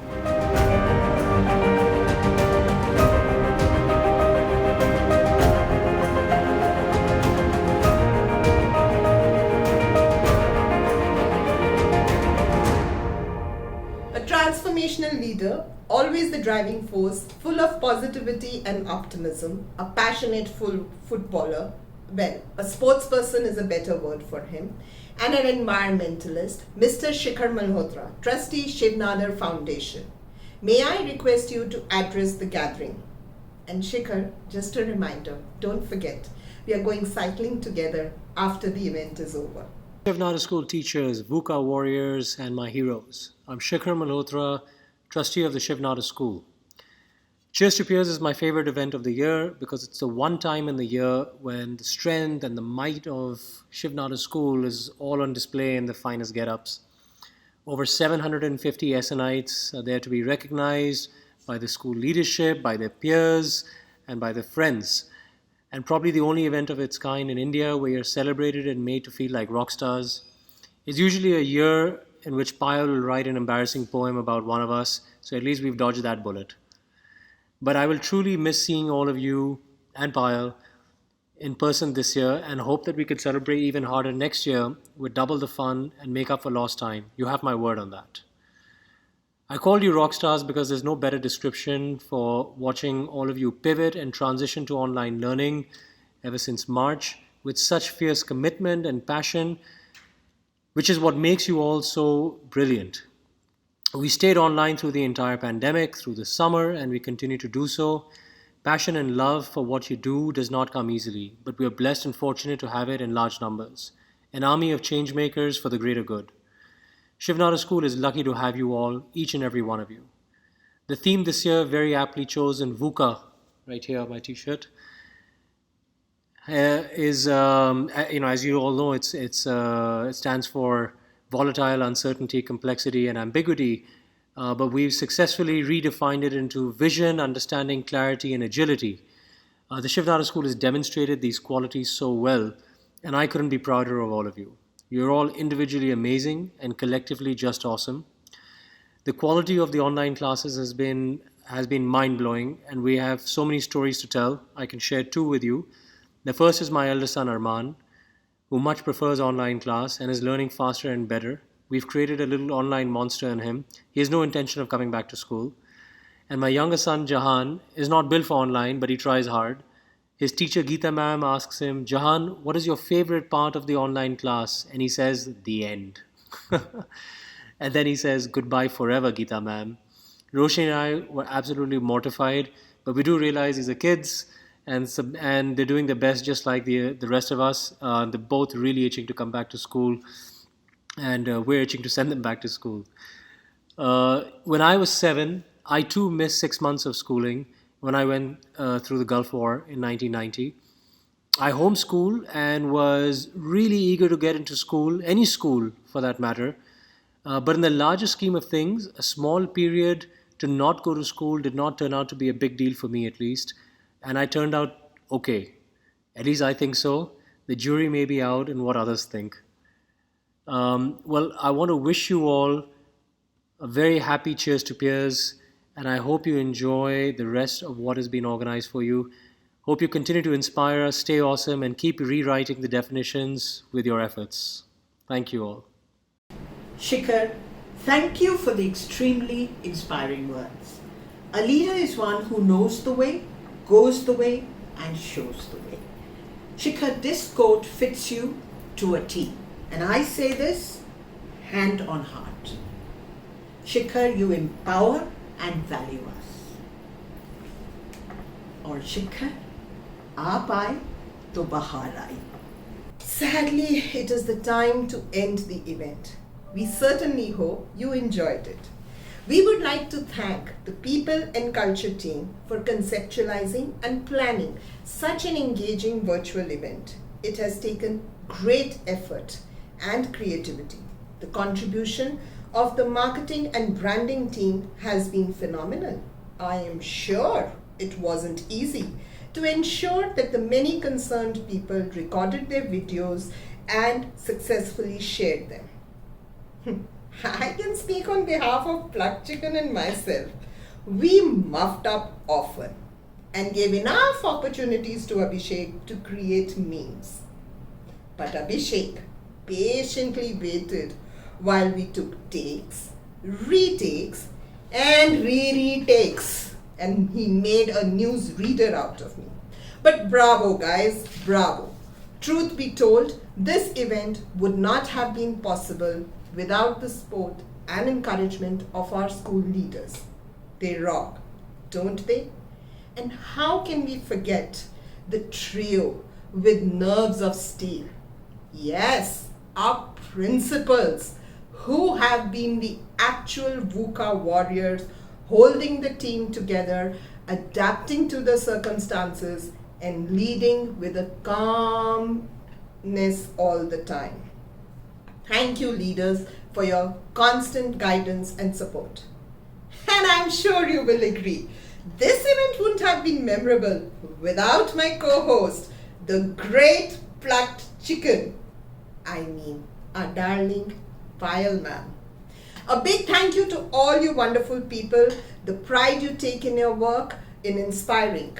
Transformational leader, always the driving force, full of positivity and optimism, a passionate full footballer, well, a sports person is a better word for him, and an environmentalist, Mr. Shikhar Malhotra, trustee Shiv Nadar Foundation. May I request you to address the gathering? And Shikhar, just a reminder, don't forget, we are going cycling together after the event is over. Shiv Nadar School teachers, VUCA warriors, and my heroes. I'm Shikhar Malhotra, trustee of the Shiv Nadar School. Cheers to Peers is my favorite event of the year because it's the one time in the year when the strength and the might of Shiv Nadar School is all on display in the finest get-ups. Over 750 SNites are there to be recognized by the school leadership, by their peers, and by their friends. And probably the only event of its kind in India where you're celebrated and made to feel like rock stars. It's usually a year in which Payal will write an embarrassing poem about one of us, so at least we've dodged that bullet. But I will truly miss seeing all of you and Payal in person this year and hope that we could celebrate even harder next year with double the fun and make up for lost time. You have my word on that. I called you rock stars because there's no better description for watching all of you pivot and transition to online learning ever since March with such fierce commitment and passion, which is what makes you all so brilliant. We stayed online through the entire pandemic, through the summer, and we continue to do so. Passion and love for what you do does not come easily, but we are blessed and fortunate to have it in large numbers. An army of change makers for the greater good. Shiv Nadar School is lucky to have you all, each and every one of you. The theme this year, very aptly chosen, VUCA, right here on my t-shirt, is, as you all know, it stands for volatile, uncertainty, complexity, and ambiguity. But we've successfully redefined it into vision, understanding, clarity, and agility. The Shiv Nadar School has demonstrated these qualities so well, and I couldn't be prouder of all of you. You're all individually amazing and collectively just awesome. The quality of the online classes has been mind-blowing, and we have so many stories to tell. I can share two with you. The first is my elder son Arman, who much prefers online class and is learning faster and better. We've created a little online monster in him. He has no intention of coming back to school. And my younger son Jahan is not built for online, but he tries hard. His teacher Geeta ma'am asks him, Jahan, what is your favorite part of the online class? And he says, the end. And then he says, goodbye forever, Geeta ma'am. Roshni and I were absolutely mortified, but we do realize these are kids and they're doing their best just like the rest of us. They're both really itching to come back to school, and we're itching to send them back to school. When I was 7, I too missed 6 months of schooling when I went through the Gulf War in 1990. I homeschooled and was really eager to get into school, any school for that matter. But in the larger scheme of things, a small period to not go to school did not turn out to be a big deal for me, at least. And I turned out okay. At least I think so. The jury may be out in what others think. Well, I want to wish you all a very happy Cheers to Peers, and I hope you enjoy the rest of what has been organized for you. Hope you continue to inspire us, stay awesome, and keep rewriting the definitions with your efforts. Thank you all. Shikhar, thank you for the extremely inspiring words. A leader is one who knows the way, goes the way, and shows the way. Shikhar, this quote fits you to a T. And I say this hand on heart. Shikhar, you empower and value us. Or Shikhar, aap aaye to bahar aayi. Sadly, it is the time to end the event. We certainly hope you enjoyed it. We would like to thank the People and Culture team for conceptualizing and planning such an engaging virtual event. It has taken great effort and creativity. The contribution of the marketing and branding team has been phenomenal. I am sure it wasn't easy to ensure that the many concerned people recorded their videos and successfully shared them. I can speak on behalf of Plucked Chicken and myself. We muffed up often and gave enough opportunities to Abhishek to create memes. But Abhishek patiently waited while we took takes, retakes, and re-retakes, and he made a news reader out of me. But bravo guys, bravo. Truth be told, this event would not have been possible without the support and encouragement of our school leaders. They rock, don't they? And how can we forget the trio with nerves of steel? Yes, our principals, who have been the actual VUCA warriors, holding the team together, adapting to the circumstances, and leading with a calmness all the time. Thank you, leaders, for your constant guidance and support. And I'm sure you will agree, this event wouldn't have been memorable without my co-host, the great Plucked Chicken. I mean, our darling Payal ma'am. A big thank you to all you wonderful people, the pride you take in your work, in inspiring.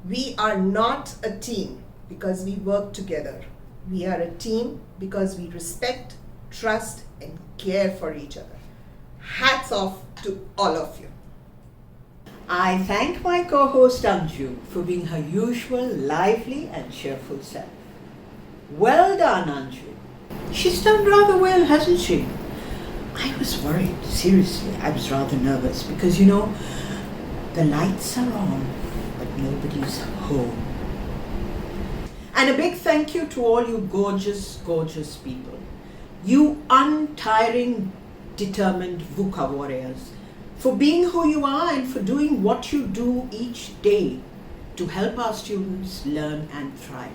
We are not a team because we work together. We are a team because we respect, trust, and care for each other. Hats off to all of you. I thank my co-host Anju for being her usual lively and cheerful self. Well done, Anju. She's done rather well, hasn't she? I was worried, seriously. I was rather nervous because, you know, the lights are on, but nobody's home. And a big thank you to all you gorgeous, gorgeous people. You untiring, determined VUCA warriors, for being who you are and for doing what you do each day to help our students learn and thrive.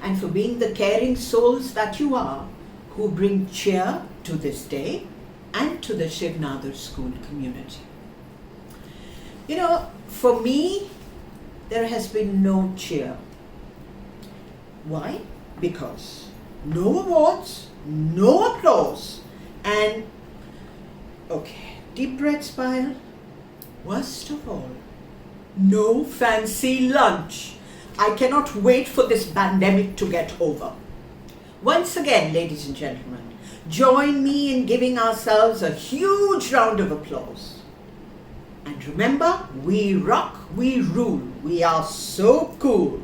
And for being the caring souls that you are, who bring cheer to this day and to the Shiv Nadar school community. You know, for me, there has been no cheer. Why? Because no awards, no applause, and, okay, deep breath, smile. Worst of all, no fancy lunch. I cannot wait for this pandemic to get over. Once again, ladies and gentlemen, join me in giving ourselves a huge round of applause. And remember, we rock, we rule. We are so cool.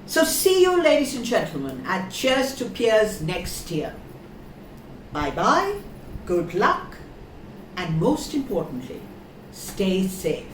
So see you, ladies and gentlemen, at Cheers to Peers next year. Bye-bye, good luck, and most importantly, stay safe.